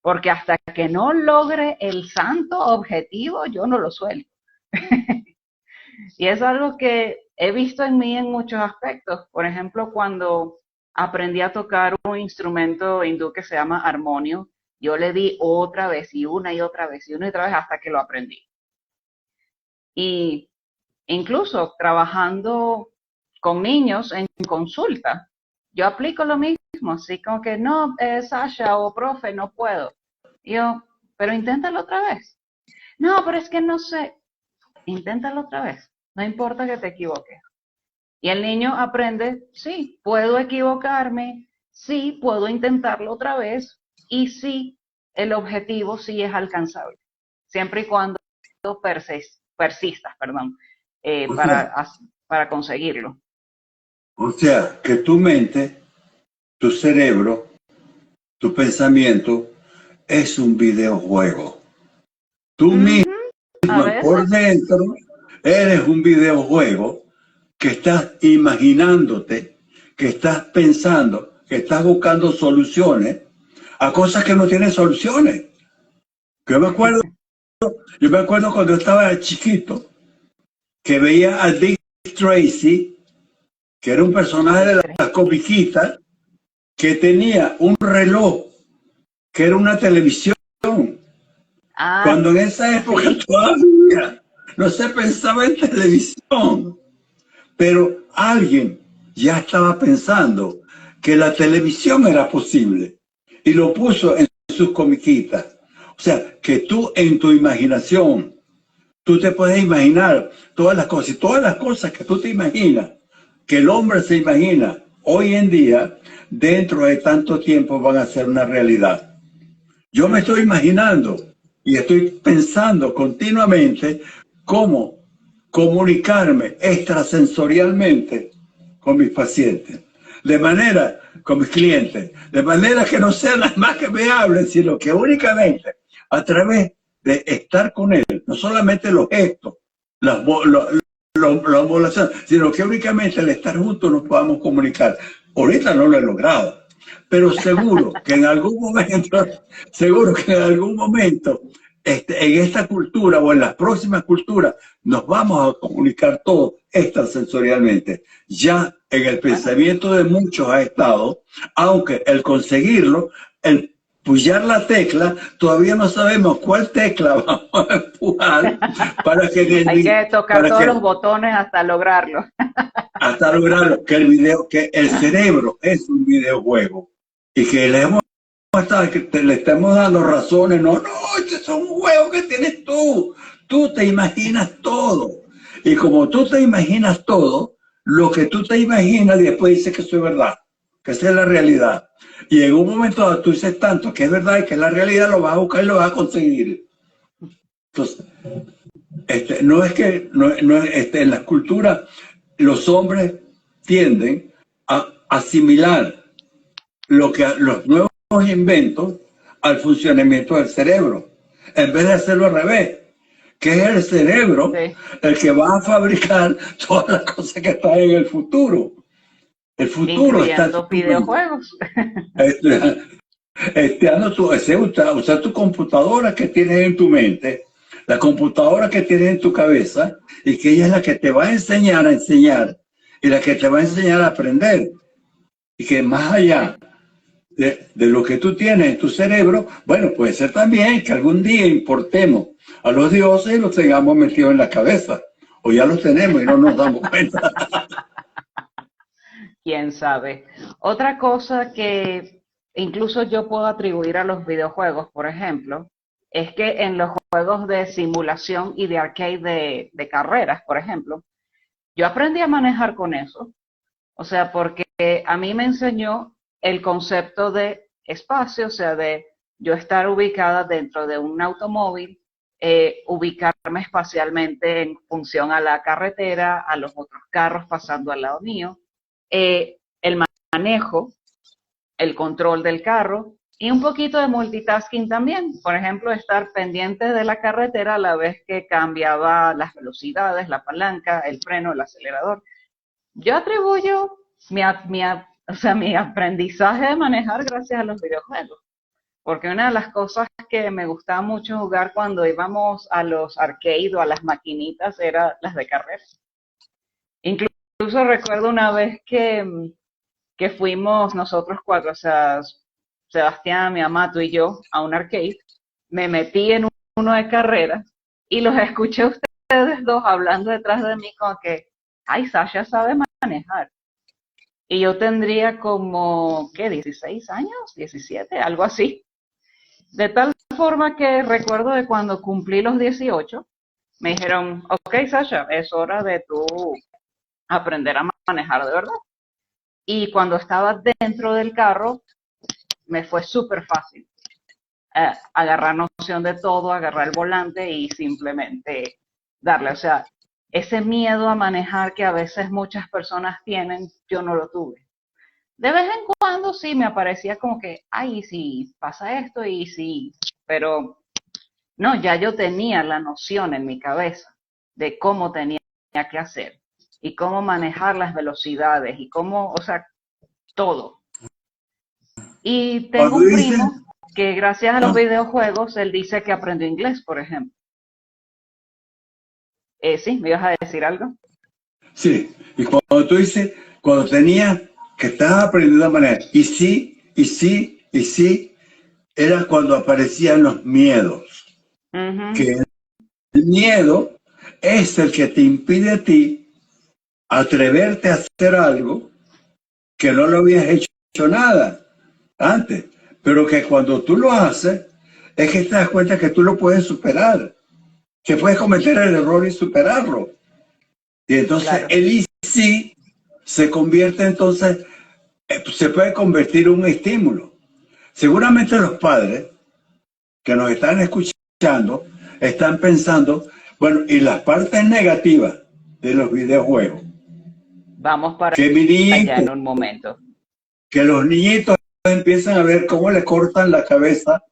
porque hasta que no logre el santo objetivo, yo no lo suelto. Y es algo que he visto en mí en muchos aspectos. Por ejemplo, cuando aprendí a tocar un instrumento hindú que se llama armonio, yo le di otra vez y una y otra vez y una y otra vez hasta que lo aprendí. Y incluso trabajando con niños en consulta, yo aplico lo mismo, así como que no, Sasha o profe, no puedo. Y yo, pero inténtalo otra vez. No, pero es que no sé. Inténtalo otra vez. No importa que te equivoques. Y el niño aprende, sí, puedo equivocarme, sí, puedo intentarlo otra vez y sí, el objetivo sí es alcanzable, siempre y cuando persistas, perdón, O sea, para conseguirlo. que tu mente, tu cerebro, tu pensamiento es un videojuego. Tú mismo Ujú. A por veces, dentro eres un videojuego que estás imaginándote, que estás pensando, que estás buscando soluciones a cosas que no tienen soluciones. Yo me acuerdo, yo me acuerdo cuando estaba chiquito que veía a Dick Tracy, que era un personaje de Dick las Tracy. comiquitas, que tenía un reloj, que era una televisión, Ah, cuando en esa época sí. todavía no se pensaba en televisión. Pero alguien ya estaba pensando que la televisión era posible y lo puso en sus comiquitas. O sea, que tú en tu imaginación, tú te puedes imaginar todas las cosas y todas las cosas que tú te imaginas, que el hombre se imagina hoy en día, dentro de tanto tiempo van a ser una realidad. Yo me estoy Ujú. imaginando y estoy pensando continuamente cómo comunicarme extrasensorialmente con mis pacientes, de manera, con mis clientes, de manera que no sean las más que me hablen, sino que únicamente a través de estar con él, no solamente los gestos, las, las modulaciones, sino que únicamente al estar juntos nos podamos comunicar. Ahorita no lo he logrado, pero seguro que en algún momento, seguro que en algún momento, en esta cultura o en las próximas culturas, nos vamos a comunicar todos extrasensorialmente. Ya en el Bueno, pensamiento de muchos ha estado, aunque el conseguirlo, el pullar la tecla, todavía no sabemos cuál tecla vamos a empujar para que, hay que tocar para todos los que botones hasta lograrlo. hasta lograr que el video, que el cerebro es un videojuego y que le hemos que le estamos dando razones, no, no, este es un juego que tienes tú te imaginas todo. Y como tú te imaginas todo, lo que tú te imaginas después dices que eso es verdad, que esa es la realidad. Y en un momento tú dices tanto que es verdad y que es la realidad, lo vas a buscar y lo vas a conseguir. Entonces, no es que en las culturas los hombres tienden a asimilar lo que los nuevos inventos al funcionamiento del cerebro, en vez de hacerlo al revés, que es el cerebro Sí, el que va a fabricar todas las cosas que están en el futuro. El futuro está en incluyendo tu mente. videojuegos. Este, usa tu computadora que tienes en tu mente, la computadora que tienes en tu cabeza, y que ella es la que te va a enseñar, y la que te va a enseñar a aprender. Y que más allá de lo que tú tienes en tu cerebro, bueno, puede ser también que algún día importemos a los dioses y los tengamos metidos en la cabeza. O ya los tenemos y no nos damos cuenta. Quién sabe. Otra cosa que incluso yo puedo atribuir a los videojuegos, por ejemplo, es que en los juegos de simulación y de arcade de carreras, por ejemplo, yo aprendí a manejar con eso. O sea, porque a mí me enseñó el concepto de espacio, o sea, de yo estar ubicada dentro de un automóvil, ubicarme espacialmente en función a la carretera, a los otros carros pasando al lado mío, el manejo, el control del carro y un poquito de multitasking también. Por ejemplo, estar pendiente de la carretera a la vez que cambiaba las velocidades, la palanca, el freno, el acelerador. Yo atribuyo o sea, mi aprendizaje de manejar gracias a los videojuegos, porque una de las cosas que me gustaba mucho jugar cuando íbamos a los arcade o a las maquinitas era las de carreras. Incluso recuerdo una vez que fuimos nosotros cuatro, o sea, Sebastián, mi mamá, tú y yo, a un arcade, me metí en uno de carreras y los escuché a ustedes dos hablando detrás de mí como que, ay, Sasha sabe manejar. Y yo tendría como, ¿qué? 16 años, 17, algo así. De tal forma que recuerdo de cuando cumplí los 18, me dijeron, ok, Sasha, es hora de tú aprender a manejar de verdad. Y cuando estaba dentro del carro, me fue súper fácil agarrar noción de todo, agarrar el volante y simplemente darle. O sea, ese miedo a manejar que a veces muchas personas tienen, yo no lo tuve. De vez en cuando sí me aparecía como que, ay, si pasa esto y sí, pero no, ya yo tenía la noción en mi cabeza de cómo tenía que hacer y cómo manejar las velocidades y cómo, o sea, todo. Y tengo Cuando un dices, primo que gracias a los ah, videojuegos, él dice que aprendió inglés, por ejemplo. Sí, ¿me ibas a decir algo? sí, y cuando tú dices, cuando tenía que estabas aprendiendo a manejar, y sí, y sí, y sí, era cuando aparecían los miedos, Ujú, que el miedo es el que te impide a ti atreverte a hacer algo que no lo habías hecho nada antes, pero que cuando tú lo haces, es que te das cuenta que tú lo puedes superar, que puedes cometer el error y superarlo. Y entonces claro. el easy se convierte entonces, se puede convertir en un estímulo. Seguramente los padres que nos están escuchando están pensando, bueno, y las partes negativas de los videojuegos, Vamos para que mi allá niñito, en un momento. que los niñitos empiezan a ver cómo le cortan la cabeza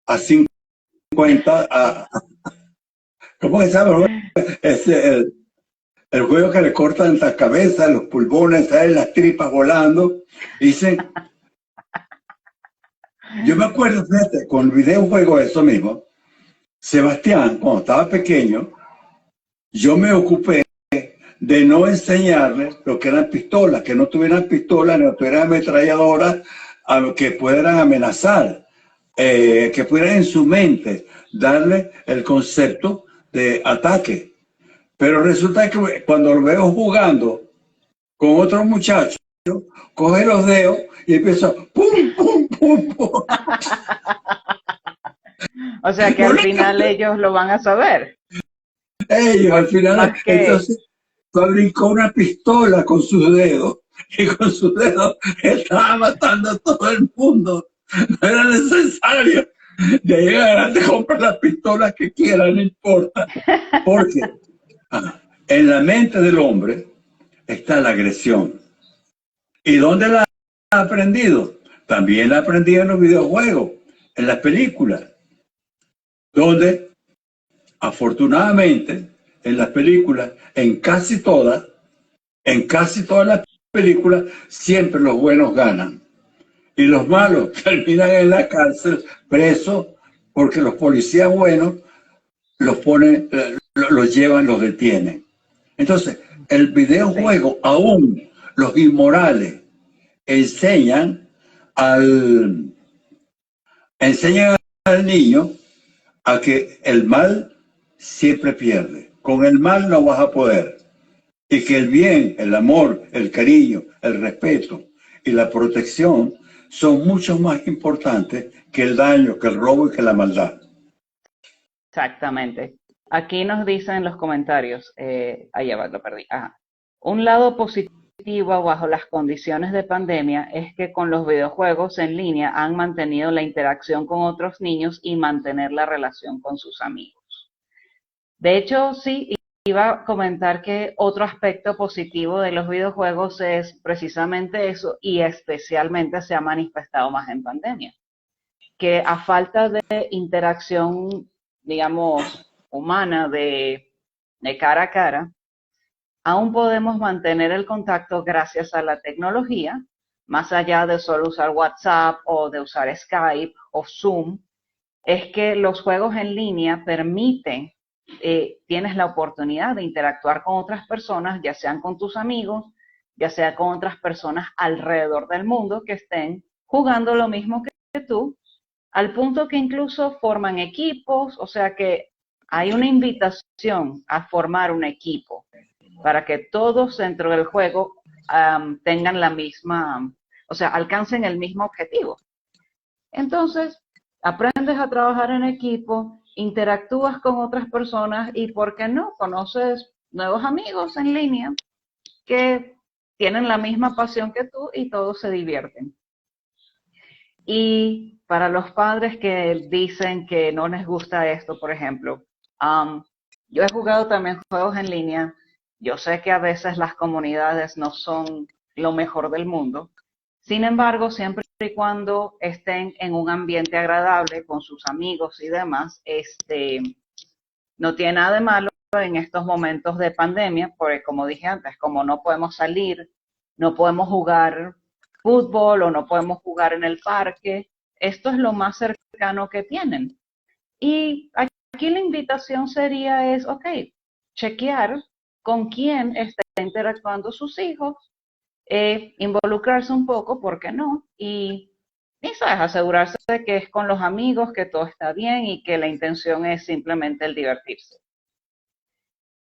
a 50, ¿cómo se llama? Es el juego que le cortan la cabeza, los pulmones, salen las tripas volando. Dicen, yo me acuerdo, fíjate, con el videojuego eso mismo, Sebastián, cuando estaba pequeño, yo me ocupé de no enseñarles lo que eran pistolas, que no tuvieran pistolas, ni tuvieran ametralladoras que pudieran amenazar, que pudieran en su mente darle el concepto de ataque. Pero resulta que cuando lo veo jugando con otros muchachos, coge los dedos y empieza pum, pum, pum, pum. O sea que al final ellos lo van a saber, Ellos al final, más que, entonces fabricó una pistola con sus dedos y con sus dedos estaba matando a todo el mundo. No era necesario. De ahí en adelante comprar las pistolas que quieran, no importa. Porque en la mente del hombre está la agresión. ¿Y dónde la ha aprendido? También la ha aprendido en los videojuegos, en las películas, donde afortunadamente en las películas, en casi todas las películas, siempre los buenos ganan. Y los malos terminan en la cárcel presos porque los policías buenos los ponen, los llevan, los detienen. Entonces, el sí, videojuego, aún los inmorales, enseñan al, enseñan al niño a que el mal siempre pierde. Con el mal no vas a poder. Y que el bien, el amor, el cariño, el respeto y la protección son mucho más importantes que el daño, que el robo y que la maldad. exactamente. Aquí nos dicen en los comentarios, allá va, lo perdí. Ajá. Un lado positivo bajo las condiciones de pandemia es que con los videojuegos en línea han mantenido la interacción con otros niños y mantener la relación con sus amigos. De hecho, sí, iba a comentar que otro aspecto positivo de los videojuegos es precisamente eso y especialmente se ha manifestado más en pandemia, que a falta de interacción, digamos, humana, de cara a cara, aún podemos mantener el contacto gracias a la tecnología, más allá de solo usar WhatsApp o de usar Skype o Zoom, es que los juegos en línea permiten, tienes la oportunidad de interactuar con otras personas, ya sean con tus amigos, ya sea con otras personas alrededor del mundo que estén jugando lo mismo que tú, al punto que incluso forman equipos, o sea que hay una invitación a formar un equipo para que todos dentro del juego tengan la misma, o sea, alcancen el mismo objetivo. Entonces, aprendes a trabajar en equipo, interactúas con otras personas y, ¿por qué no? Conoces nuevos amigos en línea que tienen la misma pasión que tú y todos se divierten. Y para los padres que dicen que no les gusta esto, por ejemplo, yo he jugado también juegos en línea. Yo sé que a veces las comunidades no son lo mejor del mundo. Sin embargo, siempre y cuando estén en un ambiente agradable con sus amigos y demás, no tiene nada de malo en estos momentos de pandemia, porque como dije antes, como no podemos salir, no podemos jugar fútbol o no podemos jugar en el parque, esto es lo más cercano que tienen. Y aquí la invitación sería ok, chequear con quién está interactuando sus hijos, involucrarse un poco, ¿por qué no? Y sabes, asegurarse de que es con los amigos, que todo está bien y que la intención es simplemente el divertirse.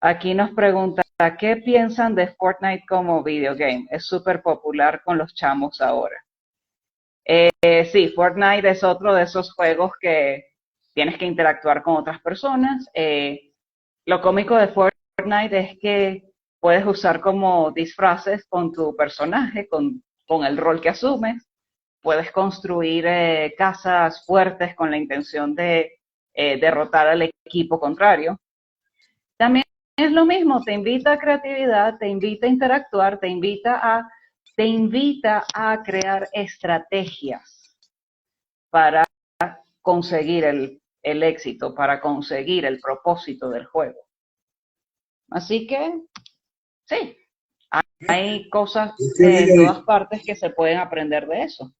Aquí nos pregunta, ¿qué piensan de Fortnite como videogame? Es súper popular con los chamos ahora. Sí, Fortnite es otro de esos juegos que tienes que interactuar con otras personas. Lo cómico de Fortnite es que puedes usar como disfraces con tu personaje, con el rol que asumes. Puedes construir casas fuertes con la intención de derrotar al equipo contrario. También es lo mismo, te invita a creatividad, te invita a interactuar, te invita a crear estrategias para conseguir el éxito, para conseguir el propósito del juego. Así que, sí, hay cosas en todas partes que se pueden aprender de eso.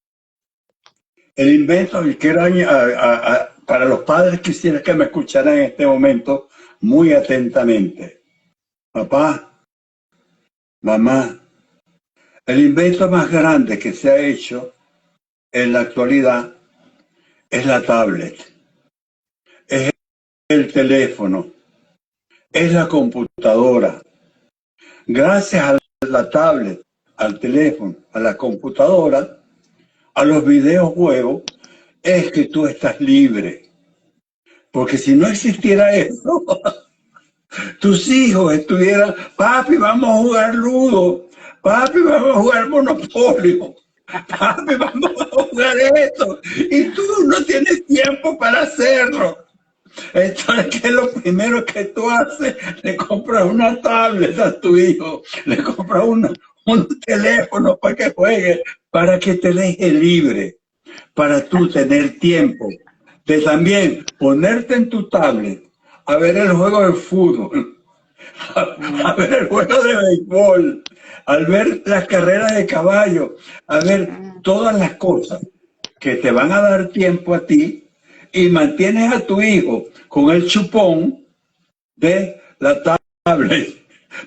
El invento, y quiero para los padres quisiera que me escucharan en este momento muy atentamente. Papá, mamá, el invento más grande que se ha hecho en la actualidad es la tablet, es el teléfono, es la computadora. Gracias a la tablet, al teléfono, a la computadora, a los videojuegos, es que tú estás libre. Porque si no existiera eso, tus hijos estuvieran, papi, vamos a jugar ludo, papi, vamos a jugar monopolio, papi, vamos a jugar esto, y tú no tienes tiempo para hacerlo. Entonces, ¿qué es lo primero que tú haces? Le compras una tablet a tu hijo, le compras un teléfono para que juegue, para que te deje libre, para tú tener tiempo de también ponerte en tu tablet a ver el juego de fútbol, a ver el juego de béisbol, al ver las carreras de caballo, a ver todas las cosas que te van a dar tiempo a ti, y mantienes a tu hijo con el chupón de la tablet,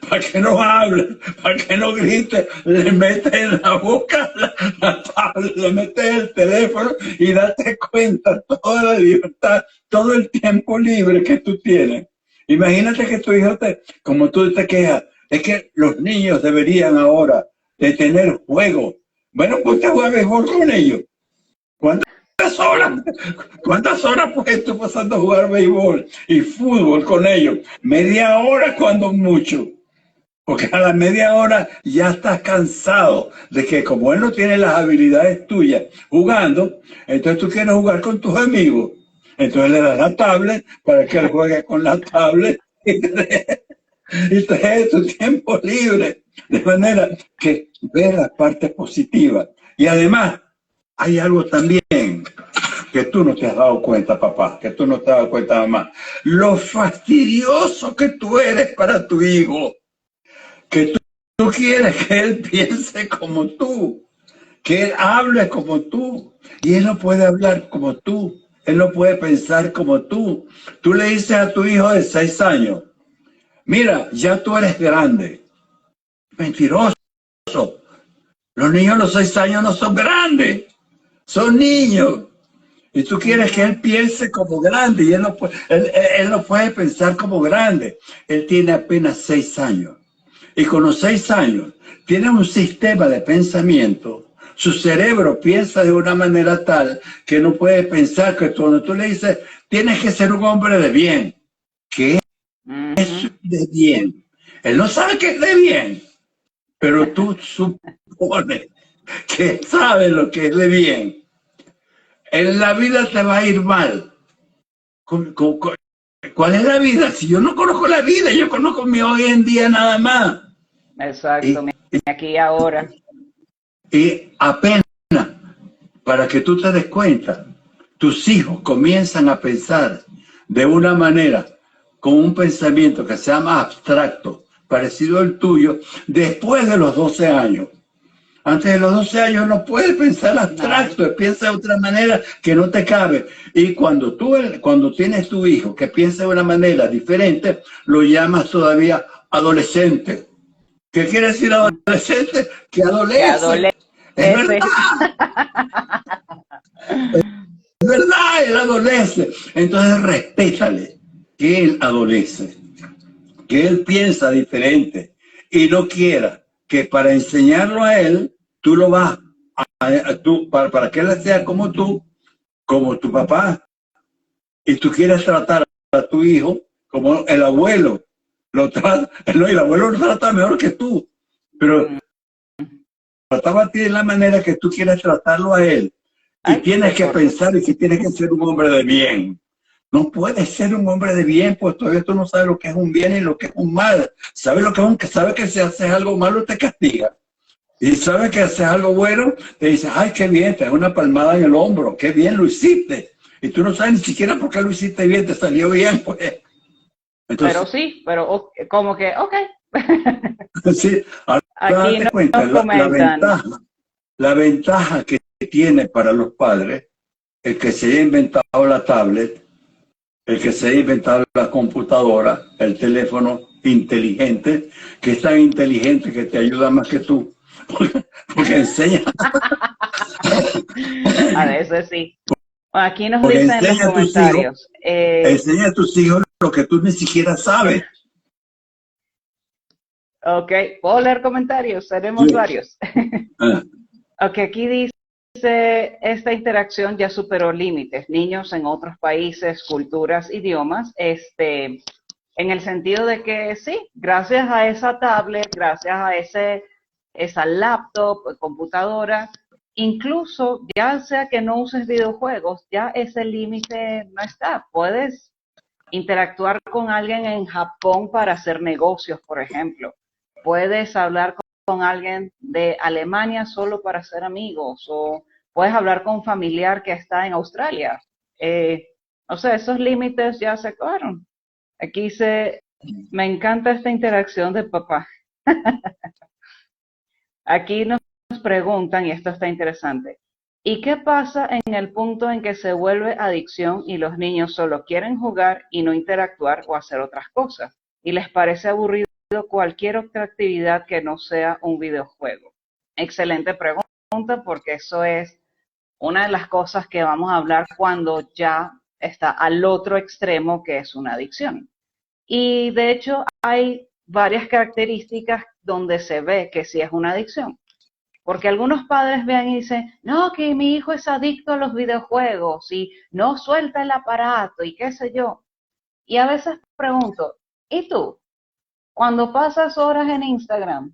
para que no hable, para que no grite, le metes en la boca la tablet, le metes el teléfono y date cuenta toda la libertad, todo el tiempo libre que tú tienes. Imagínate que tu hijo como tú te quejas, es que los niños deberían ahora de tener juegos. Bueno, pues te juegas béisbol con ellos. ¿Cuántas horas puedes tú pasando a jugar béisbol y fútbol con ellos? Media hora cuando mucho. Porque a la media hora ya estás cansado de que como él no tiene las habilidades tuyas jugando, entonces tú quieres jugar con tus amigos. Entonces le das la tablet para que él juegue con la tablet y te deje tu tiempo libre. De manera que ve la parte positiva. Y además, hay algo también que tú no te has dado cuenta, papá, que tú no te has dado cuenta, mamá. Lo fastidioso que tú eres para tu hijo. Que tú quieres que él piense como tú, que él hable como tú. Y él no puede hablar como tú. Él no puede pensar como tú. Tú le dices a tu hijo de 6 años, mira, ya tú eres grande. Mentiroso. Los niños de los 6 años no son grandes, son niños. Y tú quieres que él piense como grande y él no puede pensar como grande. Él tiene apenas 6 años. Y con los 6 años tiene un sistema de pensamiento. Su cerebro piensa de una manera tal que no puede pensar que cuando tú le dices, tienes que ser un hombre de bien, que es de bien. Él no sabe que es de bien, pero tú supones que sabe lo que es de bien. En la vida te va a ir mal. ¿Cuál es la vida? Si yo no conozco la vida, yo conozco mi hoy en día nada más. Exacto, Y, aquí y ahora. y apenas para que tú te des cuenta, tus hijos comienzan a pensar de una manera, con un pensamiento que se llama abstracto, parecido al tuyo, después de los 12 años. Antes de los 12 años no puedes pensar No. abstracto, piensa de otra manera que no te cabe. Y cuando tienes tu hijo que piensa de una manera diferente, lo llamas todavía adolescente. ¿Qué quiere decir adolescente? Que Que adolece. Es adolece. verdad, es verdad, él adolece. Entonces respétale que él adolece, que él piensa diferente y no quiera que para enseñarlo a él, tú lo vas para que él sea como tú, como tu papá, y tú quieres tratar a tu hijo como el abuelo lo trata, no, el abuelo lo trata mejor que tú, pero trataba a ti de la manera que tú quieres tratarlo a él, y Ay, tienes qué que corto. pensar y que tienes que ser un hombre de bien. No puedes ser un hombre de bien, pues todavía tú no sabes lo que es un bien y lo que es un mal. Sabes lo que es que sabes que si haces algo malo te castiga. Y sabes que haces algo bueno, te dices, ay, qué bien, te da una palmada en el hombro, qué bien lo hiciste. Y tú no sabes ni siquiera por qué lo hiciste bien, te salió bien, pues. Pero Entonces, sí, pero como que, ok. sí, ahora Aquí date cuenta, nos comentan, la ventaja que tiene para los padres, el que se haya inventado la tablet, el que se haya inventado la computadora, el teléfono inteligente, que es tan inteligente que te ayuda más que tú, porque enseña, a veces sí. Aquí nos porque dicen en los enseña a tus hijos, comentarios, enseña a tus hijos lo que tú ni siquiera sabes. ok, ¿puedo leer comentarios? Tenemos Sí. varios. Ah, Ok, aquí dice, esta interacción ya superó límites. Niños en otros países, culturas, idiomas, en el sentido de que sí, gracias a esa tablet, gracias a esa laptop, computadora, incluso ya sea que no uses videojuegos, ya ese límite no está. Puedes interactuar con alguien en Japón para hacer negocios, por ejemplo. Puedes hablar con alguien de Alemania solo para ser amigos, o puedes hablar con un familiar que está en Australia. O sea, esos límites ya se acabaron. Aquí me encanta esta interacción de papá. Aquí nos preguntan, y esto está interesante, ¿y qué pasa en el punto en que se vuelve adicción y los niños solo quieren jugar y no interactuar o hacer otras cosas? ¿Y les parece aburrido cualquier otra actividad que no sea un videojuego? Excelente pregunta, porque eso es una de las cosas que vamos a hablar cuando ya está al otro extremo, que es una adicción. Y de hecho hay varias características donde se ve que sí es una adicción. Porque algunos padres vean y dicen, no, que mi hijo es adicto a los videojuegos y no suelta el aparato y qué sé yo. Y a veces pregunto, ¿y tú? Cuando pasas horas en Instagram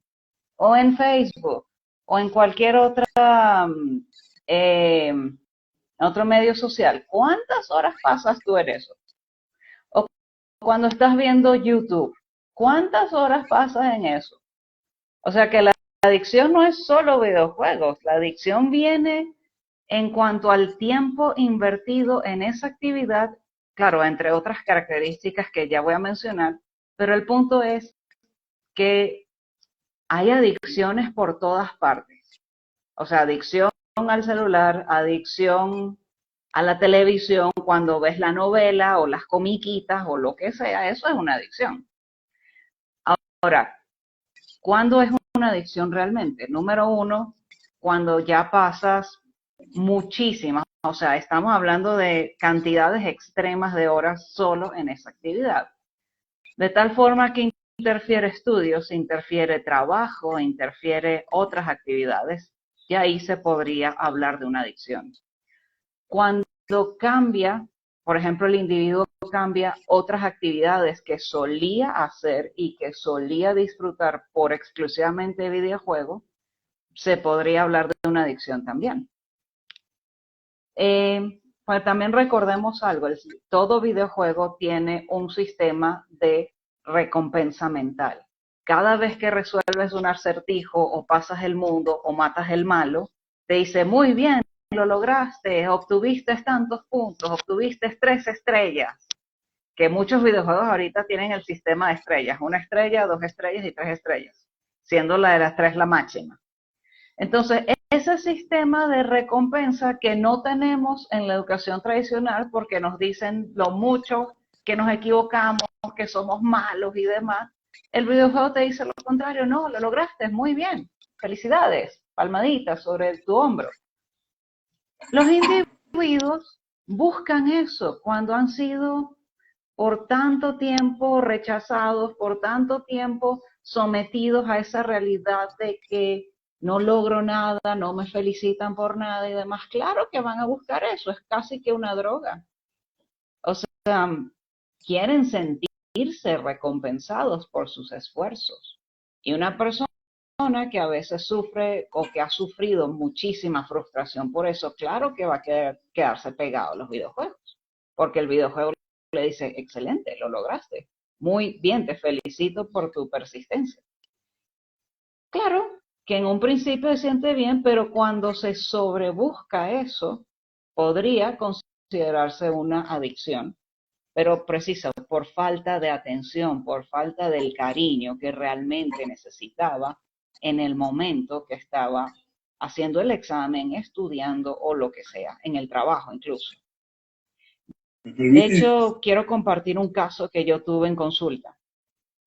o en Facebook o en cualquier eh, otro medio social, ¿cuántas horas pasas tú en eso? O cuando estás viendo YouTube, ¿cuántas horas pasas en eso? O sea que la adicción no es solo videojuegos, la adicción viene en cuanto al tiempo invertido en esa actividad, claro, entre otras características que ya voy a mencionar, pero el punto es que hay adicciones por todas partes. O sea, adicción al celular, adicción a la televisión, cuando ves la novela o las comiquitas o lo que sea, eso es una adicción. Ahora, ¿cuándo es una adicción realmente? Número uno, cuando ya pasas muchísimas, o sea, estamos hablando de cantidades extremas de horas solo en esa actividad. De tal forma que interfiere estudios, interfiere trabajo, interfiere otras actividades, y ahí se podría hablar de una adicción. Cuando cambia, por ejemplo, el individuo cambia otras actividades que solía hacer y que solía disfrutar por exclusivamente videojuegos, se podría hablar de una adicción también. Pues también recordemos algo, todo videojuego tiene un sistema de recompensa mental. Cada vez que resuelves un acertijo o pasas el mundo o matas el malo, te dice, muy bien, lo lograste, obtuviste tantos puntos, obtuviste 3 estrellas, que muchos videojuegos ahorita tienen el sistema de estrellas, 1 estrella, 2 estrellas y 3 estrellas, siendo la de las 3 la máxima. Entonces, ese sistema de recompensa que no tenemos en la educación tradicional porque nos dicen lo mucho que nos equivocamos, que somos malos y demás, el videojuego te dice lo contrario, no, lo lograste, muy bien, felicidades, palmaditas sobre tu hombro. Los individuos buscan eso cuando han sido por tanto tiempo rechazados, por tanto tiempo sometidos a esa realidad de que no logro nada, no me felicitan por nada y demás. Claro que van a buscar eso, es casi que una droga. O sea, quieren sentirse recompensados por sus esfuerzos. Y una persona que a veces sufre o que ha sufrido muchísima frustración por eso, claro que va a querer quedarse pegado a los videojuegos, porque el videojuego le dice, excelente, lo lograste, muy bien, te felicito por tu persistencia. Claro que en un principio se siente bien, pero cuando se sobrebusca eso, podría considerarse una adicción, pero preciso, por falta de atención, por falta del cariño que realmente necesitaba en el momento que estaba haciendo el examen, estudiando o lo que sea, en el trabajo incluso. De hecho, quiero compartir un caso que yo tuve en consulta.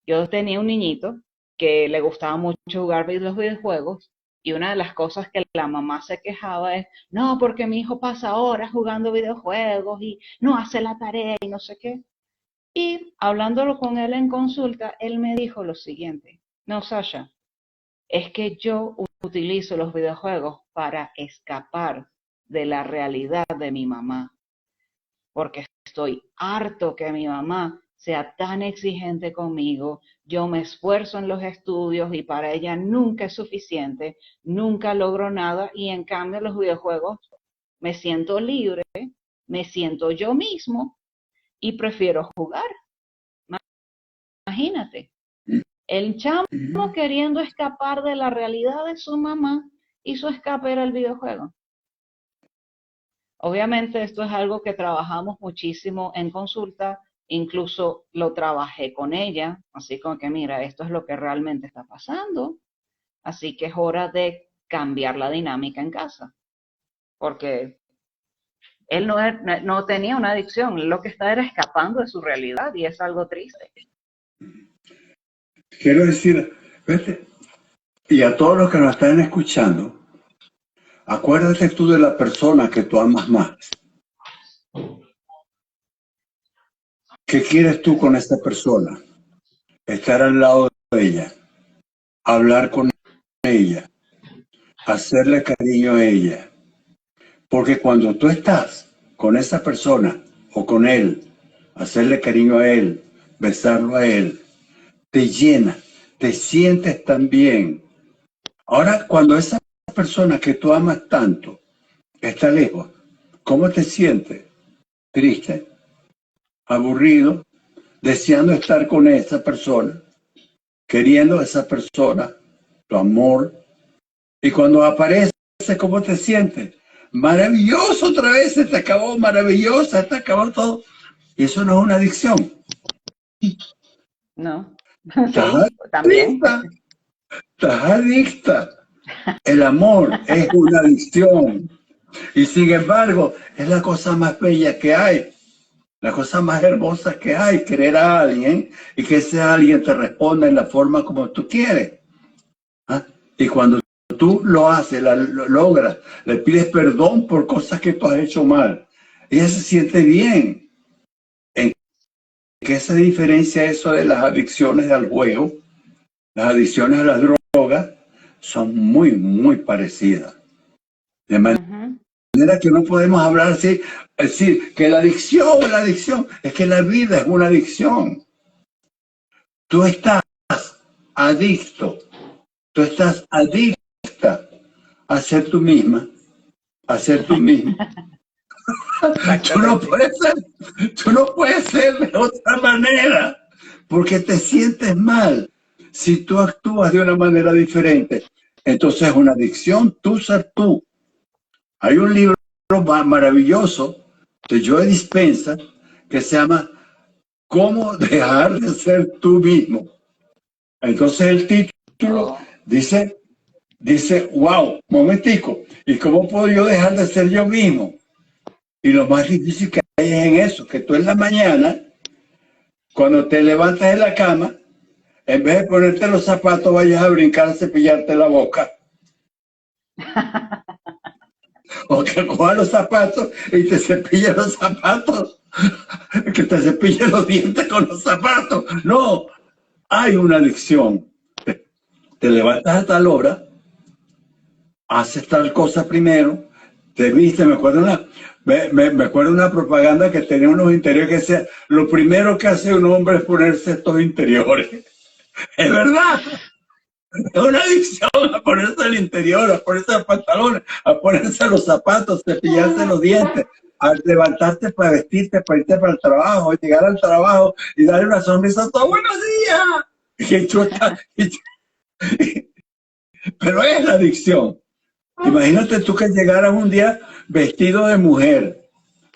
Yo tenía un niñito que le gustaba mucho jugar los videojuegos y una de las cosas que la mamá se quejaba es, no, porque mi hijo pasa horas jugando videojuegos y no hace la tarea y no sé qué. Y hablándolo con él en consulta, él me dijo lo siguiente, no, Sasha, es que yo utilizo los videojuegos para escapar de la realidad de mi mamá, porque estoy harto que mi mamá sea tan exigente conmigo, yo me esfuerzo en los estudios y para ella nunca es suficiente, nunca logro nada y en cambio los videojuegos me siento libre, me siento yo mismo y prefiero jugar. Imagínate, el chamo queriendo escapar de la realidad de su mamá y su escape era el videojuego. Obviamente esto es algo que trabajamos muchísimo en consulta, incluso lo trabajé con ella, así como que mira, esto es lo que realmente está pasando, así que es hora de cambiar la dinámica en casa, porque él no tenía una adicción, lo que está era escapando de su realidad y es algo triste. Quiero decir, vete, y a todos los que nos están escuchando, acuérdate tú de la persona que tú amas más. ¿Qué quieres tú con esta persona? Estar al lado de ella, hablar con ella, hacerle cariño a ella. Porque cuando tú estás con esa persona o con él, hacerle cariño a él, besarlo a él, te llena, te sientes tan bien. Ahora, cuando esa persona que tú amas tanto está lejos, ¿cómo te sientes? Triste, aburrido, deseando estar con esa persona, queriendo a esa persona, tu amor. Y cuando aparece, ¿cómo te sientes? Maravilloso, otra vez se te acabó, maravillosa, se te acabó todo. Y eso no es una adicción. No, Estás sí, también. adicta, estás adicta. El amor es una adicción y sin embargo es la cosa más bella que hay, la cosa más hermosa que hay, querer a alguien y que ese alguien te responda en la forma como tú quieres. ¿Ah? Y cuando tú lo haces, lo logras, le pides perdón por cosas que tú has hecho mal, ella se siente bien. ¿En qué se diferencia eso de las adicciones al juego? Las adicciones a las drogas son muy, muy parecidas. De Ujú. manera que no podemos hablar así, decir que la adicción, es que la vida es una adicción. Tú estás adicto, tú estás adicta a ser tú misma, a ser tú mismo. Tú no Exactamente. puedes ser, tú no puedes ser de otra manera, porque te sientes mal si tú actúas de una manera diferente. Entonces es una adicción, tú ser tú. Hay un libro maravilloso de Joe Dispenza que se llama ¿Cómo dejar de ser tú mismo? Entonces el título Oh. dice, wow, momentico, ¿y cómo puedo yo dejar de ser yo mismo? Y lo más difícil que hay es en eso, que tú en la mañana, cuando te levantas de la cama, en vez de ponerte los zapatos, vayas a brincar a cepillarte la boca. O que cojas los zapatos y te cepilles los zapatos. Que te cepilles los dientes con los zapatos. No, hay una adicción. Te levantas a tal hora, haces tal cosa primero, te viste, me acuerdo una propaganda que tenía unos interiores que decía, lo primero que hace un hombre es ponerse estos interiores. Es verdad, es una adicción a ponerse el interior, a ponerse los pantalones, a ponerse los zapatos, cepillarse los dientes, a levantarte para vestirte, para irte para el trabajo, llegar al trabajo y darle una sonrisa a todo, buenos días. Y chuta, pero es la adicción. Imagínate tú que llegaras un día vestido de mujer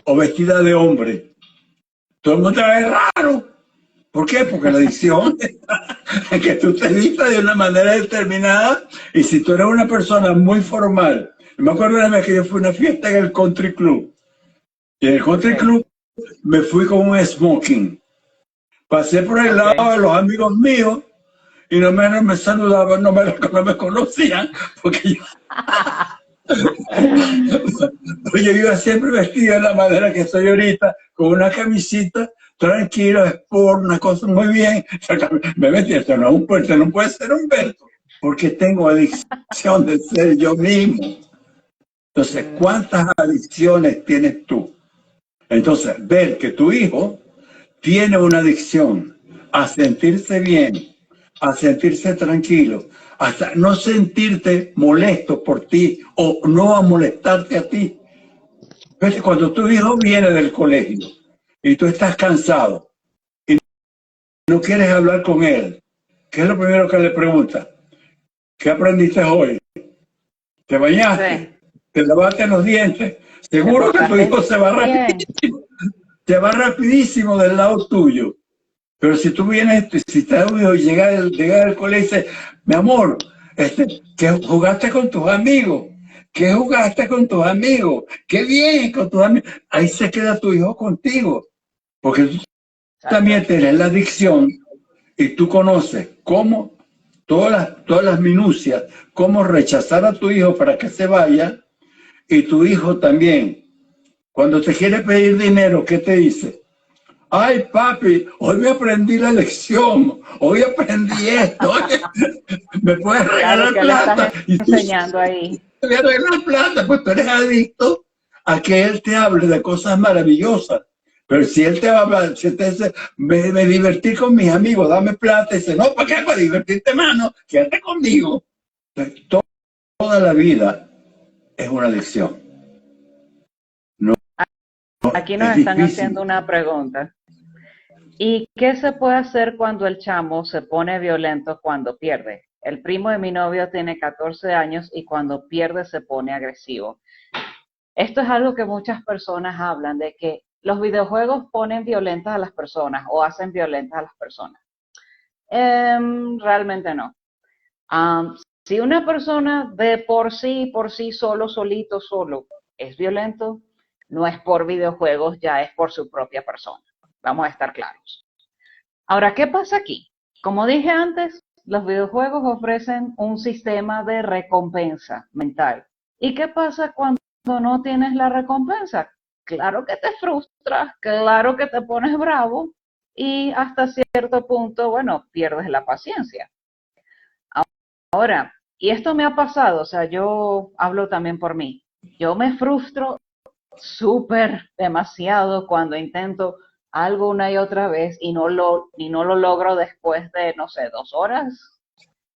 o vestida de hombre. Todo el mundo te ve raro. ¿Por qué? Porque la adicción es que tú te vistas de una manera determinada y si tú eres una persona muy formal. Me acuerdo una vez que yo fui a una fiesta en el country club y en el country Ok, club me fui con un smoking. Pasé por el lado ok. de los amigos míos y no me saludaban, no me conocían porque yo iba siempre vestido de la manera que estoy ahorita, con una camisita, tranquilo, sport, una cosa muy bien. Me metí, esto no es un puente, no puede ser Humberto, porque tengo adicción de ser yo mismo. Entonces, Mm, ¿cuántas adicciones tienes tú? Entonces, ver que tu hijo tiene una adicción a sentirse bien, a sentirse tranquilo, hasta no sentirte molesto por ti o no a molestarte a ti. Entonces, cuando tu hijo viene del colegio y tú estás cansado y no quieres hablar con él, ¿qué es lo primero que le preguntas? ¿Qué aprendiste hoy? ¿Te bañaste? sí, ¿Te lavaste los dientes? te Seguro que tu portaste hijo bien. se va rapidísimo del lado tuyo. Pero si tú vienes, si te llega del colegio y dice, mi amor, ¿qué jugaste con tus amigos? ¿Qué jugaste con tus amigos? ¿Qué bien con tus amigos? Ahí se queda tu hijo contigo. Porque tú también Exacto. tienes la adicción y tú conoces cómo todas las minucias, cómo rechazar a tu hijo para que se vaya y tu hijo también. Cuando te quiere pedir dinero, ¿qué te dice? Ay, papi, hoy me aprendí la lección, hoy aprendí esto, me puedes Claro regalar que le estás plata y tú enseñando ahí. le regalas plata, pues tú eres adicto a que él te hable de cosas maravillosas. Pero si él te va a hablar, si te dice, me divertí con mis amigos, dame plata, y dice, no, ¿para qué? Para divertirte más, no, quédate conmigo. Entonces, toda la vida es una adicción. No, Aquí es nos están haciendo difícil. una pregunta. ¿Y qué se puede hacer cuando el chamo se pone violento cuando pierde? El primo de mi novio tiene 14 años y cuando pierde se pone agresivo. Esto es algo que muchas personas hablan de que los videojuegos ponen violentas a las personas o hacen violentas a las personas. Realmente no. Si una persona de por sí solo, solito, solo, es violento, no es por videojuegos, ya es por su propia persona. Vamos a estar claros. Ahora, ¿qué pasa aquí? Como dije antes, los videojuegos ofrecen un sistema de recompensa mental. ¿Y qué pasa cuando no tienes la recompensa? Claro que te frustras, claro que te pones bravo y hasta cierto punto, bueno, pierdes la paciencia. Ahora, y esto me ha pasado, o sea, yo hablo también por mí. Yo me frustro súper demasiado cuando intento algo una y otra vez y no lo logro después de, no sé, 2 horas.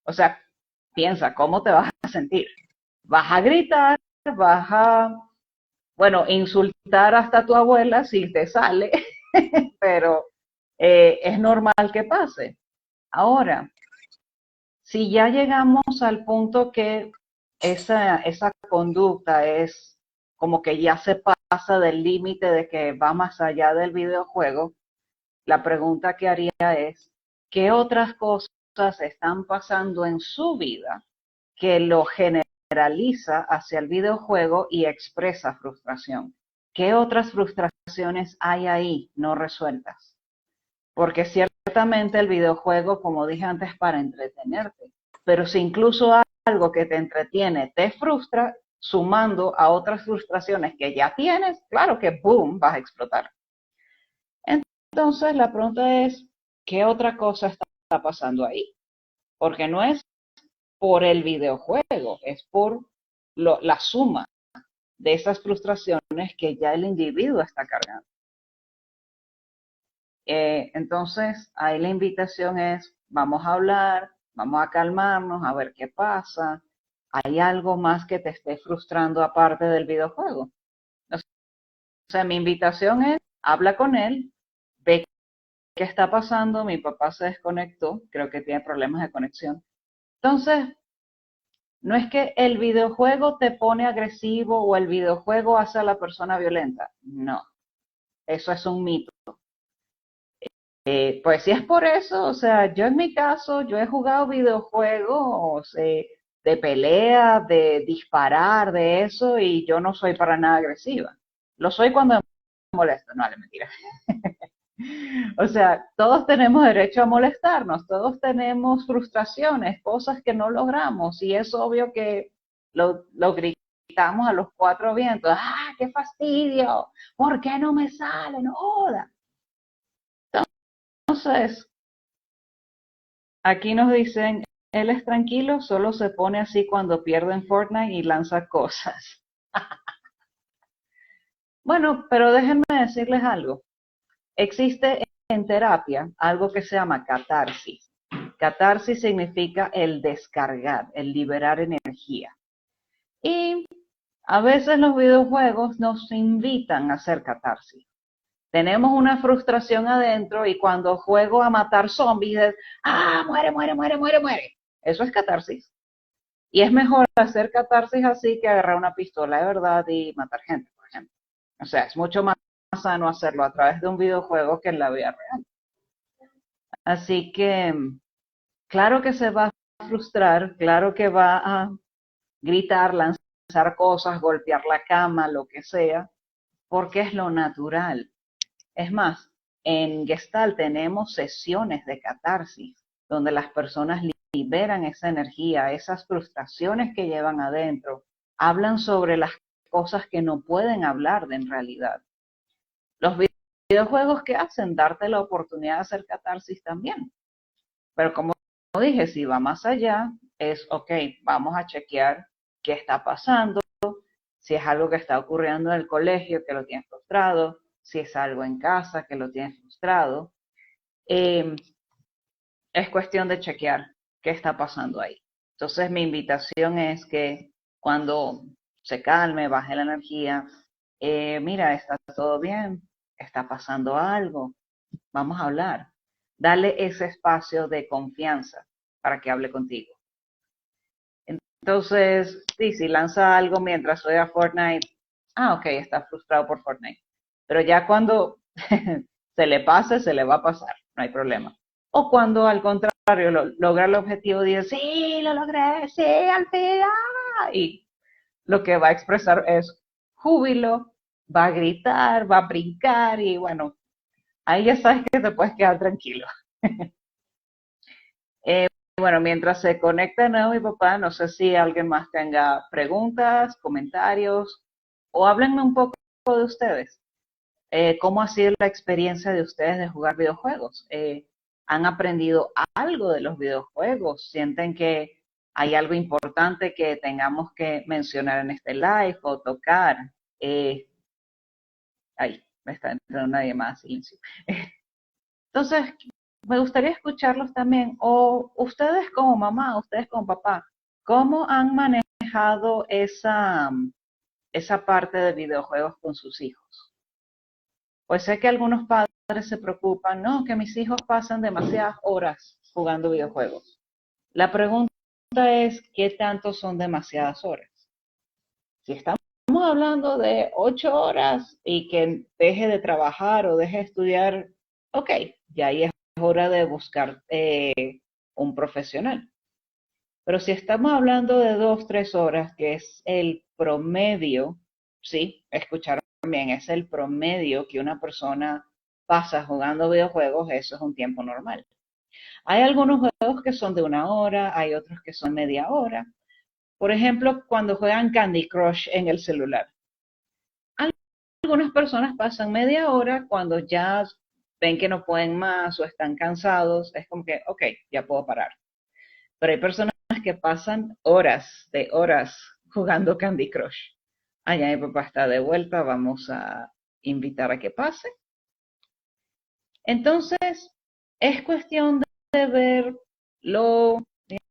O sea, piensa, ¿cómo te vas a sentir? Vas a gritar, vas a, bueno, insultar hasta a tu abuela si te sale, pero es normal que pase. Ahora, si ya llegamos al punto que esa conducta es como que ya se pasa del límite de que va más allá del videojuego, la pregunta que haría es, ¿qué otras cosas están pasando en su vida que lo generaliza hacia el videojuego y expresa frustración? ¿Qué otras frustraciones hay ahí no resueltas? Porque ciertamente el videojuego, como dije antes, para entretenerte, pero si incluso algo que te entretiene te frustra, sumando a otras frustraciones que ya tienes, claro que boom, vas a explotar. Entonces la pregunta es, ¿qué otra cosa está pasando ahí? Porque no es por el videojuego, es por la suma de esas frustraciones que ya el individuo está cargando. Entonces, ahí la invitación es, vamos a hablar, vamos a calmarnos, a ver qué pasa. ¿Hay algo más que te esté frustrando aparte del videojuego? O sea, mi invitación es, habla con él, ve qué está pasando. Mi papá se desconectó, creo que tiene problemas de conexión. Entonces, no es que el videojuego te pone agresivo o el videojuego hace a la persona violenta. No, eso es un mito. Pues si es por eso, o sea, yo en mi caso, yo he jugado videojuegos de pelea, de disparar, de eso, y yo no soy para nada agresiva. Lo soy cuando me molesto, no, le mentira. O sea, todos tenemos derecho a molestarnos, todos tenemos frustraciones, cosas que no logramos, y es obvio que lo gritamos a los cuatro vientos. ¡Ah, qué fastidio! ¿Por qué no me sale? No joda. Entonces, aquí nos dicen, él es tranquilo, solo se pone así cuando pierde en Fortnite y lanza cosas. Bueno, pero déjenme decirles algo. Existe en terapia algo que se llama catarsis. Catarsis significa el descargar, el liberar energía. Y a veces los videojuegos nos invitan a hacer catarsis. Tenemos una frustración adentro y cuando juego a matar zombies, muere, muere, muere, muere, muere. Eso es catarsis. Y es mejor hacer catarsis así que agarrar una pistola de verdad y matar gente, por ejemplo. O sea, es mucho más sano hacerlo a través de un videojuego que en la vida real. Así que, claro que se va a frustrar, claro que va a gritar, lanzar cosas, golpear la cama, lo que sea, porque es lo natural. Es más, en Gestalt tenemos sesiones de catarsis, donde las personas liberan esa energía, esas frustraciones que llevan adentro, hablan sobre las cosas que no pueden hablar de en realidad. Los videojuegos que hacen, darte la oportunidad de hacer catarsis también. Pero como dije, si va más allá, es, ok, vamos a chequear qué está pasando, si es algo que está ocurriendo en el colegio que lo tiene frustrado, si es algo en casa que lo tiene frustrado. Eh, es cuestión de chequear qué está pasando ahí. Entonces mi invitación es que cuando se calme, baje la energía, mira, está todo bien, está pasando algo, vamos a hablar. Dale ese espacio de confianza para que hable contigo. Entonces, sí, si lanza algo mientras juega Fortnite, ok, está frustrado por Fortnite. Pero ya cuando se le pase, se le va a pasar, no hay problema. O cuando al contrario, logra el objetivo, dice, sí, lo logré, sí, al final. Y lo que va a expresar es júbilo, va a gritar, va a brincar y bueno, ahí ya sabes que te puedes quedar tranquilo. Bueno, mientras se conecta de nuevo mi papá, no sé si alguien más tenga preguntas, comentarios o háblenme un poco de ustedes. ¿Cómo ha sido la experiencia de ustedes de jugar videojuegos? ¿Han aprendido algo de los videojuegos? ¿Sienten que hay algo importante que tengamos que mencionar en este live o tocar? Ahí, me está entrando nadie más, silencio. Entonces, me gustaría escucharlos también, o ustedes como mamá, ustedes como papá, ¿cómo han manejado esa parte de videojuegos con sus hijos? Pues sé que algunos padres se preocupan, no, que mis hijos pasan demasiadas horas jugando videojuegos. La pregunta es, ¿qué tanto son demasiadas horas? Si estamos hablando de 8 horas y que deje de trabajar o deje de estudiar, ok, ya ahí es hora de buscar un profesional. Pero si estamos hablando de 2, 3 horas, que es el promedio, sí, escucharon bien, es el promedio que una persona pasa jugando videojuegos, eso es un tiempo normal. Hay algunos juegos que son de 1 hora, hay otros que son media hora. Por ejemplo, cuando juegan Candy Crush en el celular. Algunas personas pasan media hora cuando ya ven que no pueden más o están cansados, es como que, ok, ya puedo parar. Pero hay personas que pasan horas de horas jugando Candy Crush. Allá mi papá está de vuelta, vamos a invitar a que pase. Entonces, es cuestión de ver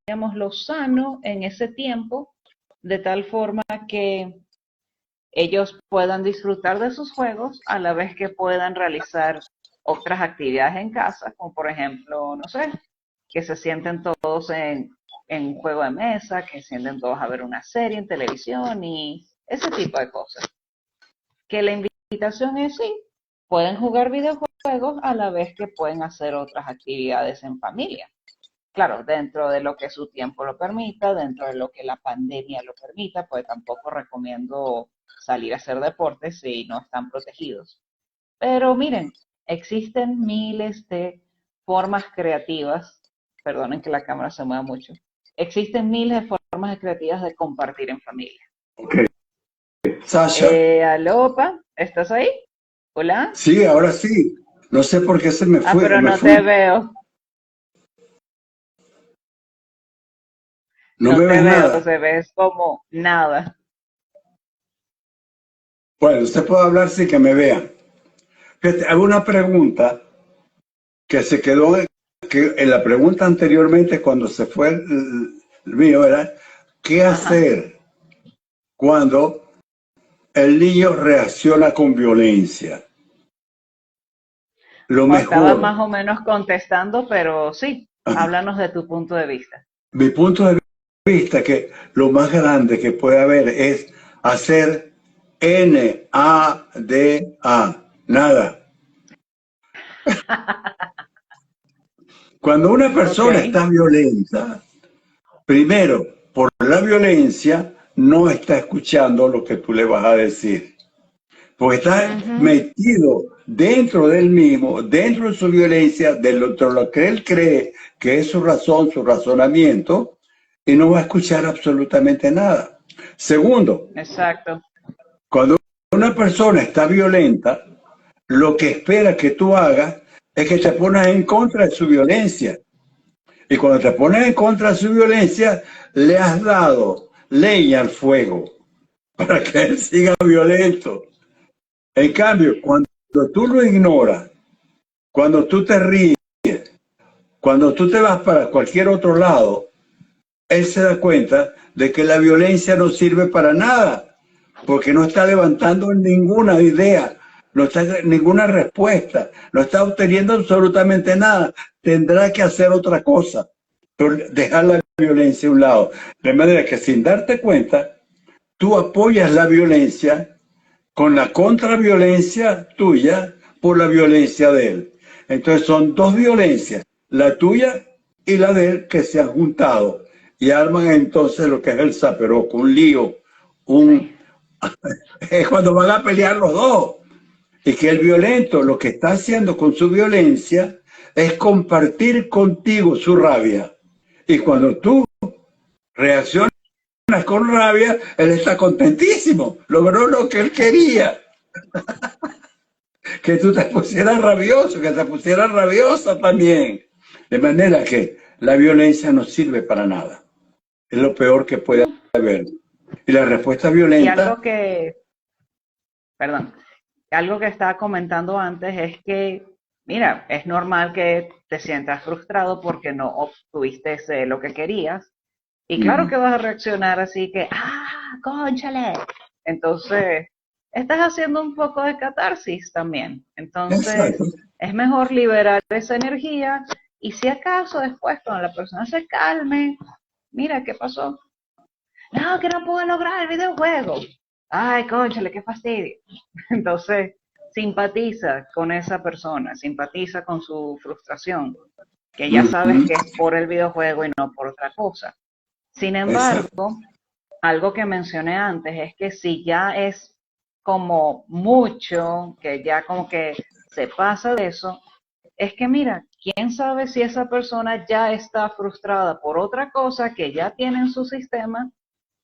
digamos, lo sano en ese tiempo, de tal forma que ellos puedan disfrutar de sus juegos a la vez que puedan realizar otras actividades en casa, como por ejemplo, no sé, que se sienten todos en un juego de mesa, que se sienten todos a ver una serie en televisión y ese tipo de cosas. Que la invitación es sí, pueden jugar videojuegos a la vez que pueden hacer otras actividades en familia. Claro, dentro de lo que su tiempo lo permita, dentro de lo que la pandemia lo permita, pues tampoco recomiendo salir a hacer deportes si no están protegidos. Pero miren, existen miles de formas creativas, perdonen que la cámara se mueva mucho, existen miles de formas creativas de compartir en familia. Ok. Sasha. Alopa, ¿estás ahí? Hola. Sí, ahora sí. No sé por qué se me Ah, fue. pero Me no fui. te veo. No No me te ves veo, nada. se ves como nada. Bueno, usted puede hablar sin que me vean. Fíjate, hago una pregunta que se quedó que en la pregunta anteriormente cuando se fue el mío era ¿qué Ajá. hacer cuando el niño reacciona con violencia? Lo Bueno, estaba más mejor, o menos contestando, pero sí, háblanos de tu punto de vista. mi punto de vista que lo más grande que puede haber es hacer NADA, nada. Cuando una Ok. persona está violenta, primero, por la violencia, no está escuchando lo que tú le vas a decir. Porque está Ujú. metido dentro del mismo, dentro de su violencia, de lo que él cree que es su razón, su razonamiento, y no va a escuchar absolutamente nada. Segundo, Exacto. cuando una persona está violenta, lo que espera que tú hagas es que te pones en contra de su violencia. Y cuando te pones en contra de su violencia, le has dado leña al fuego para que él siga violento. En cambio, cuando tú lo ignoras, cuando tú te ríes, cuando tú te vas para cualquier otro lado, él se da cuenta de que la violencia no sirve para nada, porque no está levantando ninguna idea, no está ninguna respuesta, no está obteniendo absolutamente nada. Tendrá que hacer otra cosa, pero dejar la violencia a un lado. De manera que sin darte cuenta, tú apoyas la violencia con la contraviolencia tuya por la violencia de él. Entonces son dos violencias, la tuya y la de él que se han juntado y arman entonces lo que es el zaperoco, un lío, Sí. es cuando van a pelear los dos. Y que el violento lo que está haciendo con su violencia es compartir contigo su rabia. Y cuando tú reaccionas con rabia, él está contentísimo, logró lo que él quería, que tú te pusieras rabioso, que te pusieras rabiosa también. De manera que la violencia no sirve para nada. Es lo peor que puede Mm. haber. Y la respuesta Y violenta, algo que, perdón, algo que estaba comentando antes es que, mira, es normal que te sientas frustrado porque no obtuviste lo que querías. Y claro que vas a reaccionar así que, cónchale. Entonces, estás haciendo un poco de catarsis también. exacto, Entonces, es mejor liberar esa energía y si acaso después cuando la persona se calme, mira qué pasó. No, que no pude lograr el videojuego. Ay, cónchale, qué fastidio. Entonces, simpatiza con esa persona, simpatiza con su frustración, que ya sabes que es por el videojuego y no por otra cosa. Sin exacto. embargo, algo que mencioné antes es que si ya es como mucho, que ya como que se pasa de eso, es que mira, quién sabe si esa persona ya está frustrada por otra cosa que ya tiene en su sistema,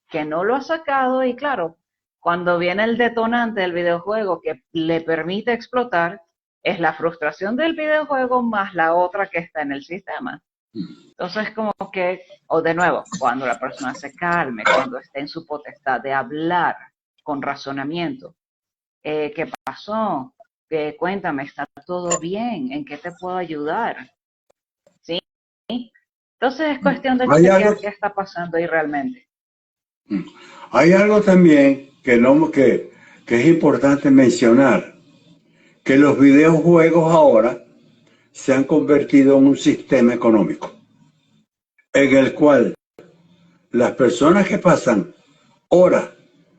que no lo ha sacado y claro, cuando viene el detonante del videojuego que le permite explotar, es la frustración del videojuego más la otra que está en el sistema. Entonces, como que, o de nuevo, cuando la persona se calme, cuando esté en su potestad de hablar con razonamiento, ¿qué pasó? Cuéntame, ¿está todo bien? ¿En qué te puedo ayudar? ¿Sí? Entonces es cuestión de Hay algo, chequear qué está pasando ahí realmente. hay algo también que, no, que es importante mencionar, que los videojuegos ahora se han convertido en un sistema económico, en el cual las personas que pasan horas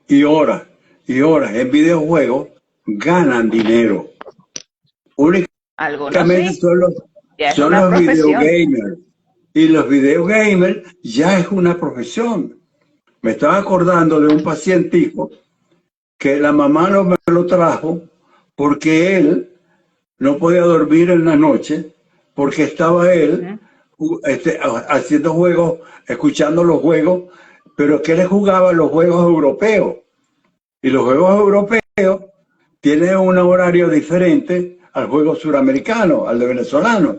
y horas y horas en videojuegos ganan dinero. Algunos Únicamente sí, ya es son una los profesión. videogamers. Y los videogamers ya es una profesión. Me estaba acordando de un pacientico que la mamá no me lo trajo porque él no podía dormir en la noche porque estaba él Ujú. haciendo juegos, escuchando los juegos, pero que él jugaba los juegos europeos. Y los juegos europeos tienen un horario diferente al juego suramericano, al de venezolano.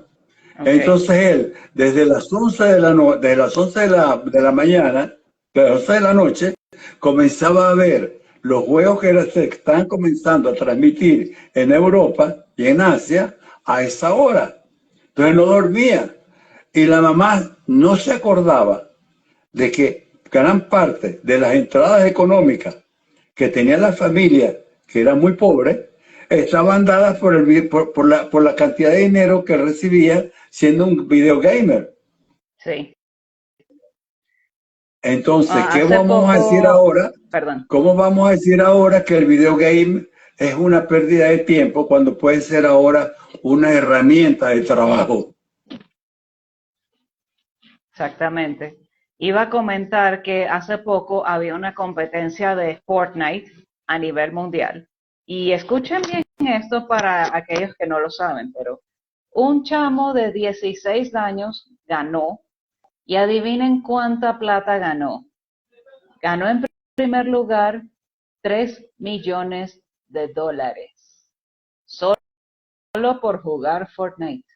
Ok. Entonces él, desde las 11 de las 11 de la mañana, de las 11 de la noche, comenzaba a ver los juegos que se están comenzando a transmitir en Europa y en Asia a esa hora. Entonces no dormía. Y la mamá no se acordaba de que gran parte de las entradas económicas que tenía la familia, que era muy pobre, estaban dadas por la cantidad de dinero que recibía siendo un videogamer. Sí. Entonces, ¿qué Hace vamos a decir poco, ahora? perdón. ¿Cómo vamos a decir ahora que el videogame es una pérdida de tiempo cuando puede ser ahora una herramienta de trabajo? Exactamente. Iba a comentar que hace poco había una competencia de Fortnite a nivel mundial. Y escuchen bien esto para aquellos que no lo saben, pero un chamo de 16 años ganó y adivinen cuánta plata ganó. Ganó en primer lugar 3 millones de dólares solo por jugar Fortnite.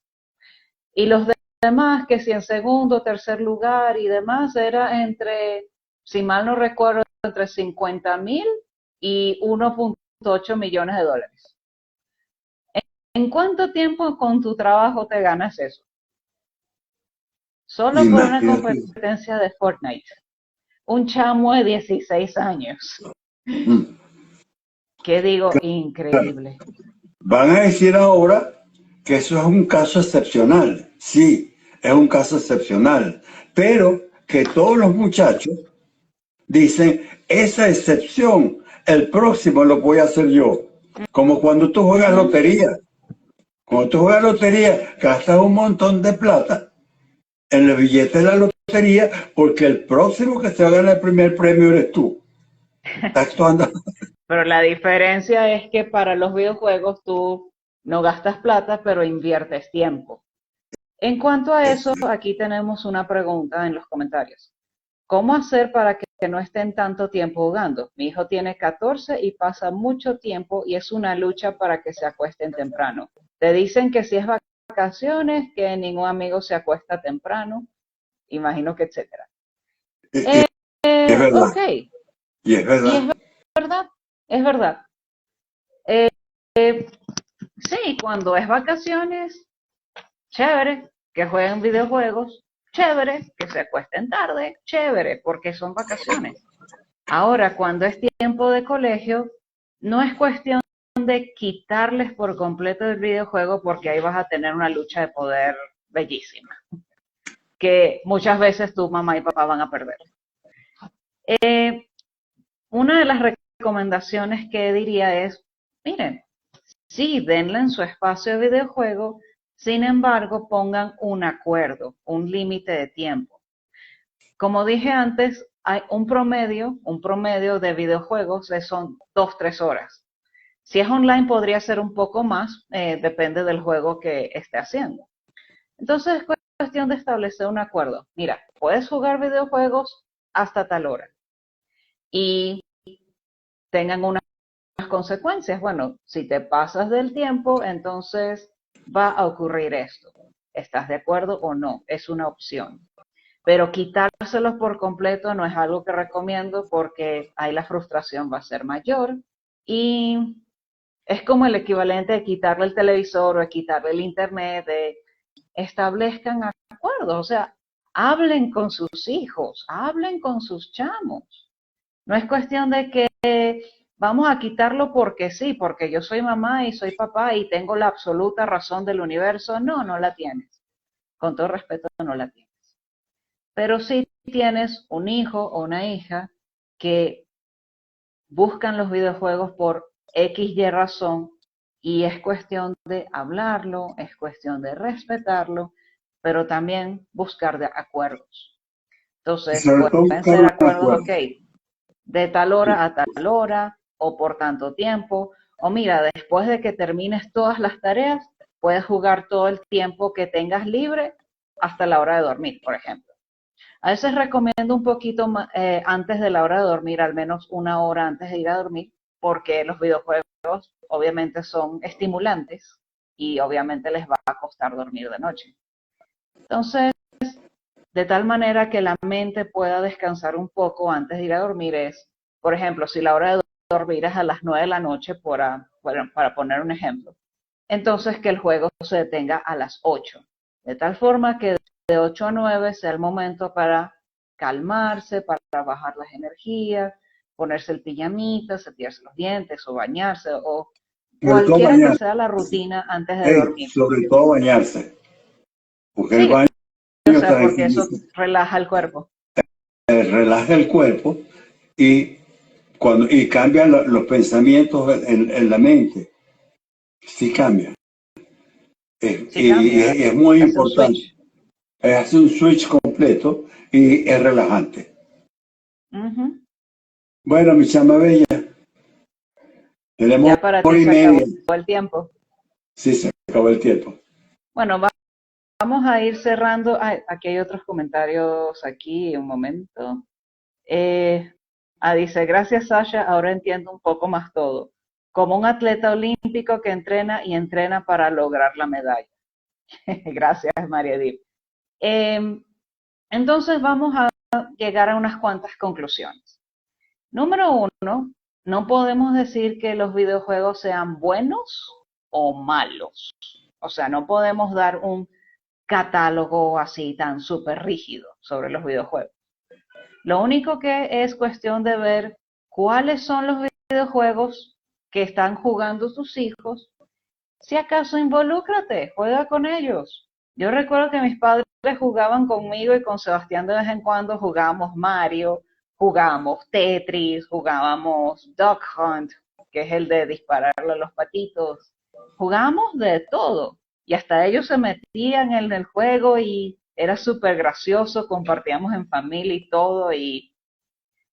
Y los demás, que si en segundo, tercer lugar y demás, era entre, si mal no recuerdo, entre 50,000 y 1.8 millones de dólares. ¿En cuánto tiempo con tu trabajo te ganas eso? Solo por una Imagínate. competencia de Fortnite. Un chamo de 16 años. Mm. ¿Qué digo? Increíble. Van a decir ahora que eso es un caso excepcional. Sí, es un caso excepcional. Pero que todos los muchachos dicen, esa excepción, el próximo lo voy a hacer yo. Como cuando tú juegas Ujú. lotería. Cuando tú juegas lotería, gastas un montón de plata en el billete de la lotería, porque el próximo que se va a ganar el primer premio eres tú. Estás actuando. Pero la diferencia es que para los videojuegos tú no gastas plata, pero inviertes tiempo. En cuanto a eso, aquí tenemos una pregunta en los comentarios. ¿Cómo hacer para que no estén tanto tiempo jugando? Mi hijo tiene 14 y pasa mucho tiempo y es una lucha para que se acuesten temprano. Te dicen que si es vacaciones, que ningún amigo se acuesta temprano, imagino que etcétera. Y es verdad, Ok, y es y es verdad. verdad, es verdad. Sí, cuando es vacaciones, chévere, que jueguen videojuegos, chévere, que se acuesten tarde, chévere, porque son vacaciones. Ahora, cuando es tiempo de colegio, no es cuestión de quitarles por completo el videojuego porque ahí vas a tener una lucha de poder bellísima, que muchas veces tu mamá y papá van a perder. Una de las recomendaciones que diría es, miren, sí, denle en su espacio de videojuego, sin embargo, pongan un acuerdo, un límite de tiempo. Como dije antes, hay un promedio de videojuegos son 2, 3 horas. Si es online podría ser un poco más, depende del juego que esté haciendo. Entonces es cuestión de establecer un acuerdo. Mira, puedes jugar videojuegos hasta tal hora y tengan unas consecuencias. Bueno, si te pasas del tiempo, entonces va a ocurrir esto. ¿Estás de acuerdo o no? Es una opción. Pero quitárselos por completo no es algo que recomiendo porque ahí la frustración va a ser mayor y es como el equivalente de quitarle el televisor o de quitarle el internet, de establezcan acuerdos, o sea, hablen con sus hijos, hablen con sus chamos. No es cuestión de que vamos a quitarlo porque sí, porque yo soy mamá y soy papá y tengo la absoluta razón del universo. No, no la tienes. Con todo respeto, no la tienes. Pero sí tienes un hijo o una hija que buscan los videojuegos por X y razón y es cuestión de hablarlo, es cuestión de respetarlo, pero también buscar de acuerdos. Y Entonces, sobre todo pueden buscar ser un acuerdos, acuerdo. ok, de tal hora a tal hora o por tanto tiempo, o mira, después de que termines todas las tareas, puedes jugar todo el tiempo que tengas libre hasta la hora de dormir, por ejemplo. A veces recomiendo un poquito antes de la hora de dormir, al menos una hora antes de ir a dormir, porque los videojuegos obviamente son estimulantes y obviamente les va a costar dormir de noche. Entonces, de tal manera que la mente pueda descansar un poco antes de ir a dormir es, por ejemplo, si la hora de dormir es a las 9 de la noche, para poner un ejemplo, entonces que el juego se detenga a las 8, de tal forma que de 8 a 9 sea el momento para calmarse, para bajar las energías, ponerse el pijamita, cepillarse los dientes o bañarse o Sobre todo cualquiera que bañarse. sea la rutina antes de Hey, dormir. sobre todo bañarse. Porque el Sí, baño o sea, porque eso tranquiliza, relaja el cuerpo. relaja el cuerpo y, y cambia los pensamientos en la mente. Sí cambia. Sí cambia, Es muy hace un importante. switch. Hace un switch completo y es relajante. Uh -huh. Bueno, mi chama bella, tenemos Ya para hora ti y se acabó media. el tiempo. Sí, se acabó el tiempo. Bueno, vamos a ir cerrando. Ay, aquí hay otros comentarios aquí, un momento. Eh, dice, gracias Sasha, ahora entiendo un poco más todo. Como un atleta olímpico que entrena y entrena para lograr la medalla. Gracias, María Edith. Entonces vamos a llegar a unas cuantas conclusiones. Número uno, no podemos decir que los videojuegos sean buenos o malos. O sea, no podemos dar un catálogo así tan súper rígido sobre los videojuegos. Lo único que es cuestión de ver cuáles son los videojuegos que están jugando tus hijos. Si acaso involúcrate, juega con ellos. Yo recuerdo que mis padres jugaban conmigo y con Sebastián de vez en cuando jugábamos Mario, jugábamos Tetris, jugábamos Duck Hunt, que es el de dispararle a los patitos. Jugábamos de todo y hasta ellos se metían en el juego y era súper gracioso, compartíamos en familia y todo, y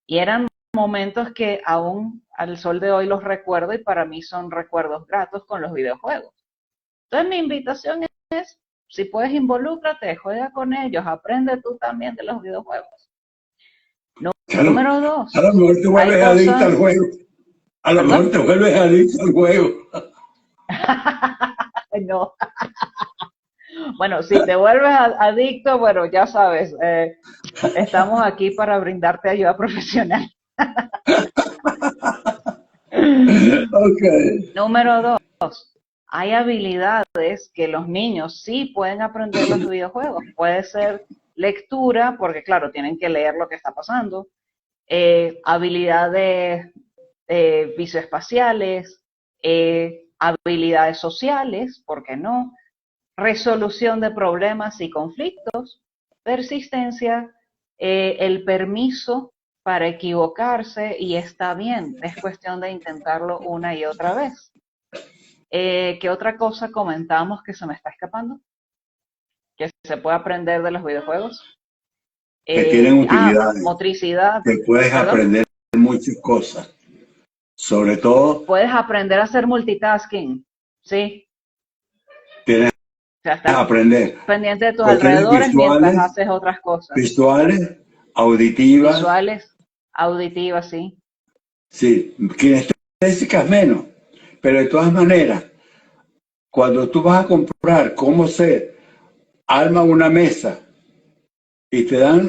eran momentos que aún al sol de hoy los recuerdo y para mí son recuerdos gratos con los videojuegos. Entonces mi invitación es, si puedes, involúcrate, juega con ellos, aprende tú también de los videojuegos. Claro, Número a lo dos, mejor te hay vuelves adicto al cosas, juego. A lo mejor ¿perdón? te vuelves adicto al juego. No. Bueno, si te vuelves adicto, bueno, ya sabes, estamos aquí para brindarte ayuda profesional. Ok. Número dos, hay habilidades que los niños sí pueden aprender los videojuegos. Puede ser lectura, porque claro, tienen que leer lo que está pasando, habilidades visoespaciales, habilidades sociales, ¿por qué no? Resolución de problemas y conflictos, persistencia, el permiso para equivocarse y está bien, es cuestión de intentarlo una y otra vez. ¿Qué otra cosa comentamos que se me está escapando? Que se puede aprender de los videojuegos. Que tienen utilidades, Motricidad, que puedes perdón. aprender muchas cosas. Sobre todo, Puedes aprender a hacer multitasking, ¿sí? tienes O sea, que estar aprender pendiente de tus cuestiones alrededores mientras visuales, haces otras cosas. visuales, auditivas, Visuales, auditivas, sí. sí, kinestésicas menos. Pero de todas maneras, cuando tú vas a comprar cómo se arma una mesa y te dan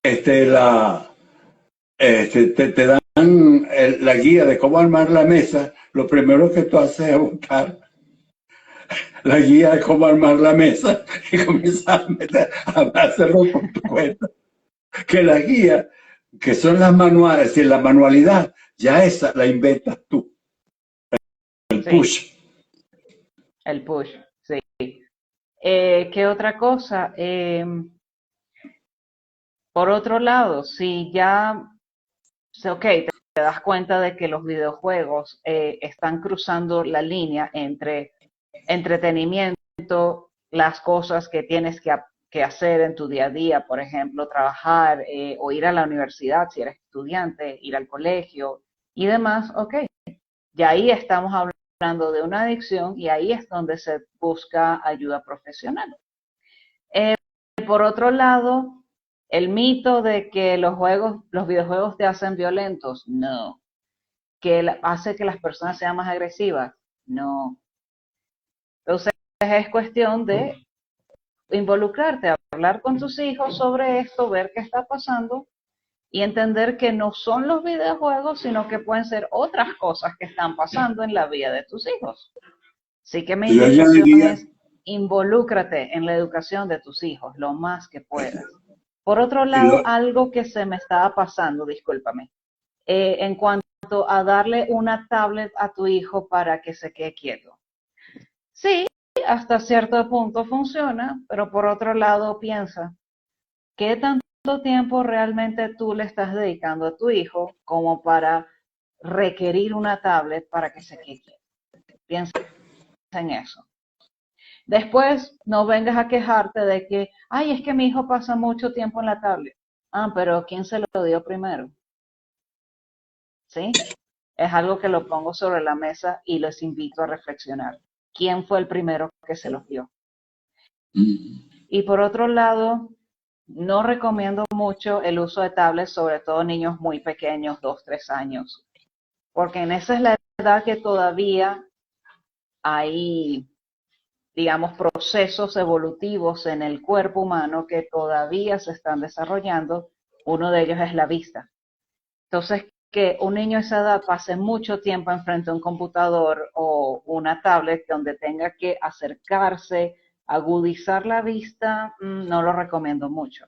la te dan la guía de cómo armar la mesa, lo primero que tú haces es buscar la guía de cómo armar la mesa y comienzas a hacerlo por tu cuenta. Que la guía, que son las manuales, es decir, la manualidad, ya esa la inventas tú, el Sí, push. el push, sí. ¿Qué otra cosa? Por otro lado, si ya, ok, te das cuenta de que los videojuegos están cruzando la línea entre entretenimiento, las cosas que tienes que hacer en tu día a día, por ejemplo, trabajar o ir a la universidad si eres estudiante, ir al colegio y demás, ok, y ahí estamos hablando de una adicción y ahí es donde se busca ayuda profesional. Eh, por otro lado, el mito de que los videojuegos te hacen violentos, no. Que hace que las personas sean más agresivas, no. Entonces es cuestión de involucrarte, hablar con tus hijos sobre esto, ver qué está pasando y entender que no son los videojuegos, sino que pueden ser otras cosas que están pasando en la vida de tus hijos. Así que mi Yo invitación añadiría, es involúcrate en la educación de tus hijos lo más que puedas. Por otro lado, lo, algo que se me estaba pasando, discúlpame, en cuanto a darle una tablet a tu hijo para que se quede quieto. Sí, hasta cierto punto funciona, pero por otro lado piensa, ¿qué tanto tiempo realmente tú le estás dedicando a tu hijo como para requerir una tablet para que se quede quieto? Piensa en eso. Después, no vengas a quejarte de que, ay, es que mi hijo pasa mucho tiempo en la tablet. Ah, pero ¿quién se lo dio primero? ¿Sí? Es algo que lo pongo sobre la mesa y les invito a reflexionar. ¿Quién fue el primero que se los dio? Y por otro lado, no recomiendo mucho el uso de tablets, sobre todo niños muy pequeños, 2, 3 años, porque en esa es la edad que todavía hay, digamos, procesos evolutivos en el cuerpo humano que todavía se están desarrollando. Uno de ellos es la vista. Entonces, que un niño a esa edad pase mucho tiempo enfrente a un computador o una tablet donde tenga que acercarse, agudizar la vista, no lo recomiendo mucho.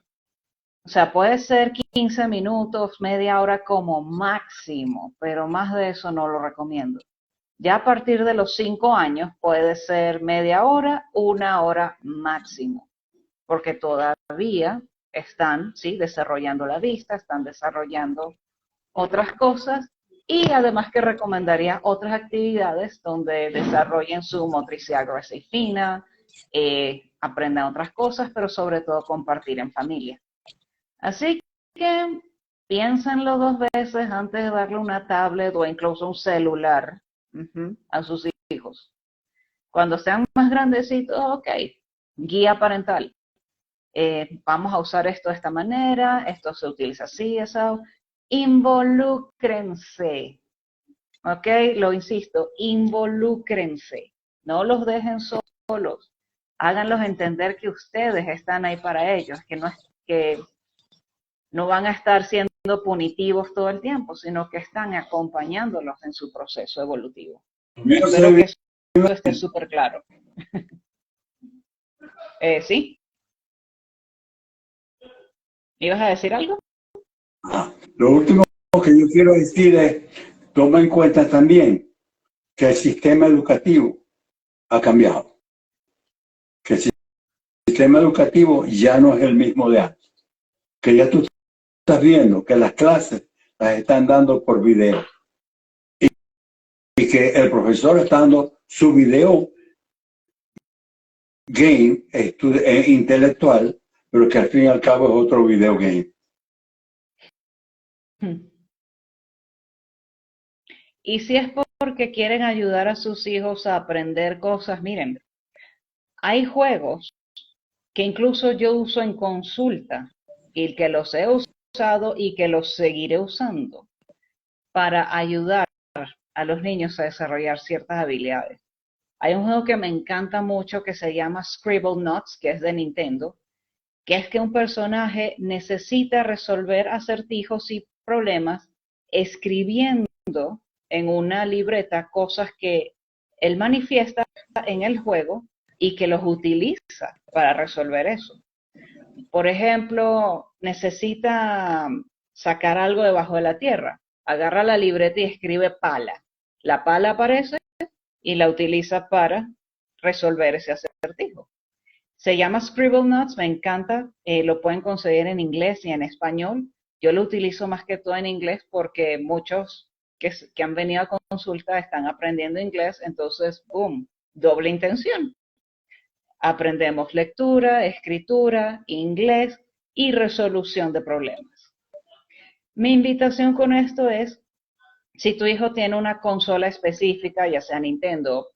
O sea, puede ser 15 minutos, media hora como máximo, pero más de eso no lo recomiendo. Ya a partir de los 5 años puede ser media hora, una hora máximo, porque todavía están, sí, desarrollando la vista, están desarrollando otras cosas y además que recomendaría otras actividades donde desarrollen su motricidad gruesa y fina, aprendan otras cosas, pero sobre todo compartir en familia. Así que piénsenlo 2 veces antes de darle una tablet o incluso un celular a sus hijos. Cuando sean más grandecitos, ok, guía parental. Vamos a usar esto de esta manera, esto se utiliza así, eso. Involúcrense, ok, lo insisto, involúcrense. No los dejen solos. Háganlos entender que ustedes están ahí para ellos, que no van a estar siendo punitivos todo el tiempo, sino que están acompañándolos en su proceso evolutivo. Espero que eso esté súper claro. ¿Sí? ¿Ibas a decir algo? Lo último que yo quiero decir es, toma en cuenta también que el sistema educativo ha cambiado. Que el sistema educativo ya no es el mismo de antes. Que ya tú estás viendo que las clases las están dando por video. Y que el profesor está dando su video game intelectual, pero que al fin y al cabo es otro video game. Y si es porque quieren ayudar a sus hijos a aprender cosas, miren, hay juegos que incluso yo uso en consulta y que los he usado y que los seguiré usando para ayudar a los niños a desarrollar ciertas habilidades. Hay un juego que me encanta mucho que se llama Scribblenauts, que es de Nintendo, que es que un personaje necesita resolver acertijos y problemas escribiendo en una libreta cosas que él manifiesta en el juego y que los utiliza para resolver eso. Por ejemplo, necesita sacar algo debajo de la tierra. Agarra la libreta y escribe pala. La pala aparece y la utiliza para resolver ese acertijo. Se llama Scribblenauts, me encanta, lo pueden conseguir en inglés y en español. Yo lo utilizo más que todo en inglés porque muchos que han venido a consulta están aprendiendo inglés, entonces, boom, doble intención. Aprendemos lectura, escritura, inglés y resolución de problemas. Mi invitación con esto es, si tu hijo tiene una consola específica, ya sea Nintendo,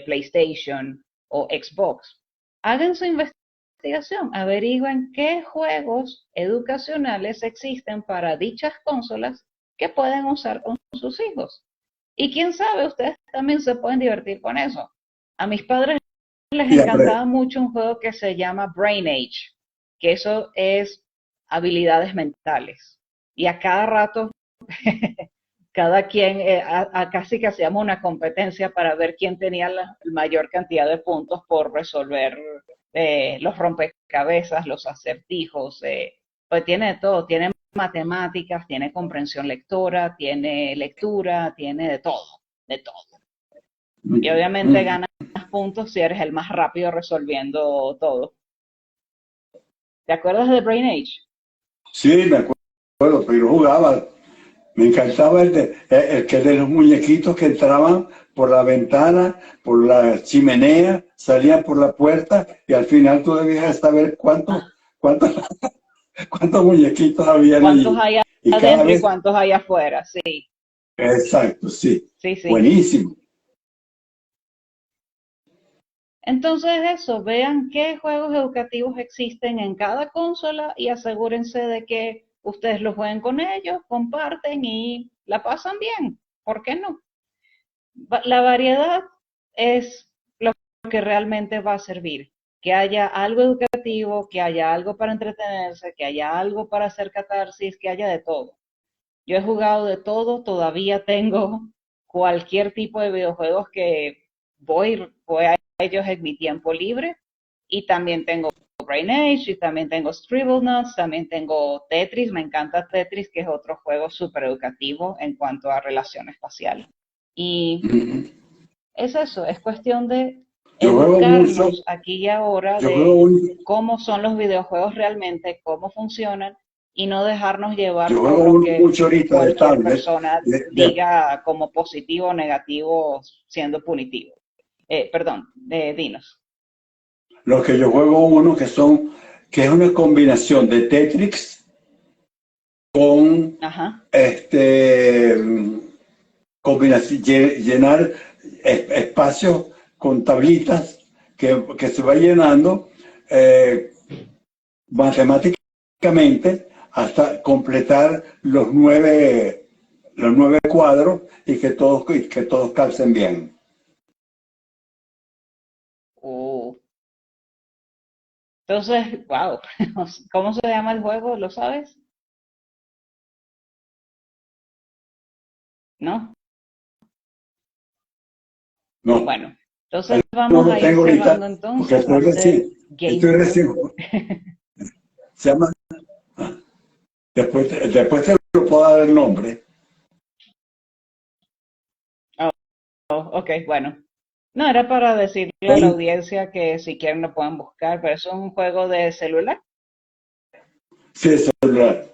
PlayStation o Xbox, hagan su investigación, averigüen qué juegos educacionales existen para dichas consolas que pueden usar con sus hijos. Y quién sabe, ustedes también se pueden divertir con eso. A mis padres les encantaba mucho un juego que se llama Brain Age, que eso es habilidades mentales. Y a cada rato, cada quien, casi que hacíamos una competencia para ver quién tenía la mayor cantidad de puntos por resolver los rompecabezas, los acertijos. Pues tiene de todo, tiene matemáticas, tiene comprensión lectora, tiene lectura, tiene de todo, de todo. Y obviamente ganas puntos si eres el más rápido resolviendo todo. ¿Te acuerdas de Brain Age? Sí, me acuerdo, pero yo jugaba. Me encantaba el que de los muñequitos que entraban por la ventana, por la chimenea, salían por la puerta y al final tú debías saber cuántos muñequitos había allí. ¿Cuántos hay adentro y cuántos hay afuera? Sí. Exacto, sí. Sí, sí. Buenísimo. Entonces eso, vean qué juegos educativos existen en cada consola y asegúrense de que ustedes los jueguen con ellos, comparten y la pasan bien. ¿Por qué no? La variedad es lo que realmente va a servir. Que haya algo educativo, que haya algo para entretenerse, que haya algo para hacer catarsis, que haya de todo. Yo he jugado de todo, todavía tengo cualquier tipo de videojuegos que voy a ellos en mi tiempo libre y también tengo Brain Age y también tengo Scribblenauts, también tengo Tetris, me encanta Tetris, que es otro juego súper educativo en cuanto a relación espacial. Y es eso, es cuestión de educarnos aquí y ahora de cómo son los videojuegos realmente, cómo funcionan y no dejarnos llevar por lo que cualquier persona diga como positivo o negativo siendo punitivo. Dinos. Los que yo juego uno que es una combinación de Tetris con Ajá. llenar espacios con tablitas que se va llenando matemáticamente hasta completar los nueve cuadros y que todos calcen bien. Entonces, wow, ¿cómo se llama el juego? ¿Lo sabes? ¿No? No, Bueno, entonces no vamos lo a ir tengo ahorita cerrando porque entonces. Va a ser Game estoy Over. recién, se llama, después te lo puedo dar el nombre. Oh, ok, bueno. No, era para decirle a la audiencia que si quieren lo pueden buscar, pero es un juego de celular. Sí, es celular.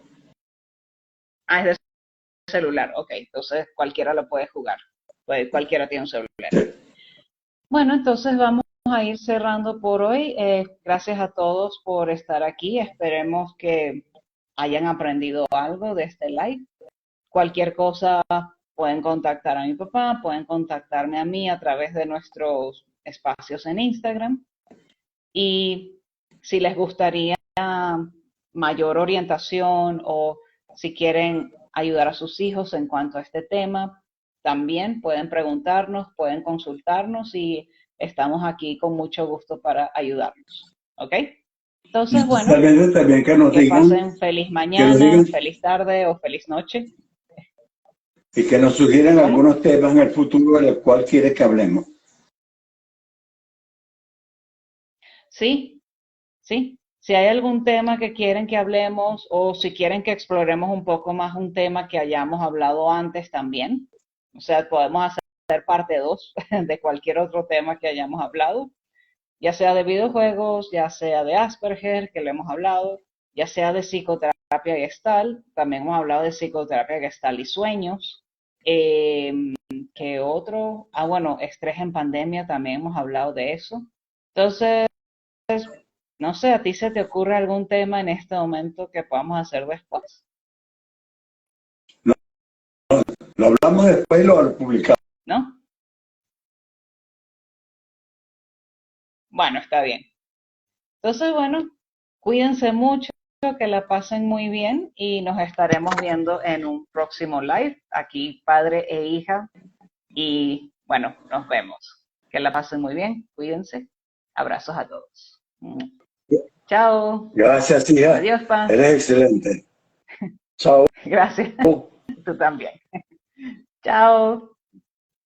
Ah, es de celular, ok. Entonces cualquiera lo puede jugar. Pues, cualquiera tiene un celular. Sí. Bueno, entonces vamos a ir cerrando por hoy. Gracias a todos por estar aquí. Esperemos que hayan aprendido algo de este live. Cualquier cosa pueden contactar a mi papá, pueden contactarme a mí a través de nuestros espacios en Instagram. Y si les gustaría mayor orientación o si quieren ayudar a sus hijos en cuanto a este tema, también pueden preguntarnos, pueden consultarnos y estamos aquí con mucho gusto para ayudarlos. ¿Ok? Entonces, bueno, También que pasen feliz que nos mañana, digan feliz tarde o feliz noche. y que nos sugieran ¿Cómo? algunos temas en el futuro de los cuales quiere que hablemos. Sí, sí. Si hay algún tema que quieren que hablemos o si quieren que exploremos un poco más un tema que hayamos hablado antes también. O sea, podemos hacer parte 2 de cualquier otro tema que hayamos hablado, ya sea de videojuegos, ya sea de Asperger, que lo hemos hablado, ya sea de psicoterapia gestal, también hemos hablado de psicoterapia gestal y sueños. ¿Qué otro? Ah, bueno, estrés en pandemia, también hemos hablado de eso. Entonces, no sé, ¿a ti se te ocurre algún tema en este momento que podamos hacer después? Lo hablamos después y lo publicamos. ¿No? Bueno, está bien. Entonces, bueno, cuídense mucho, que la pasen muy bien y nos estaremos viendo en un próximo live, aquí padre e hija. Y bueno, nos vemos. Que la pasen muy bien, cuídense. Abrazos a todos. Chao. Gracias, hija. Adiós, pa. Eres excelente. Chao. Gracias. Tú también. Chao.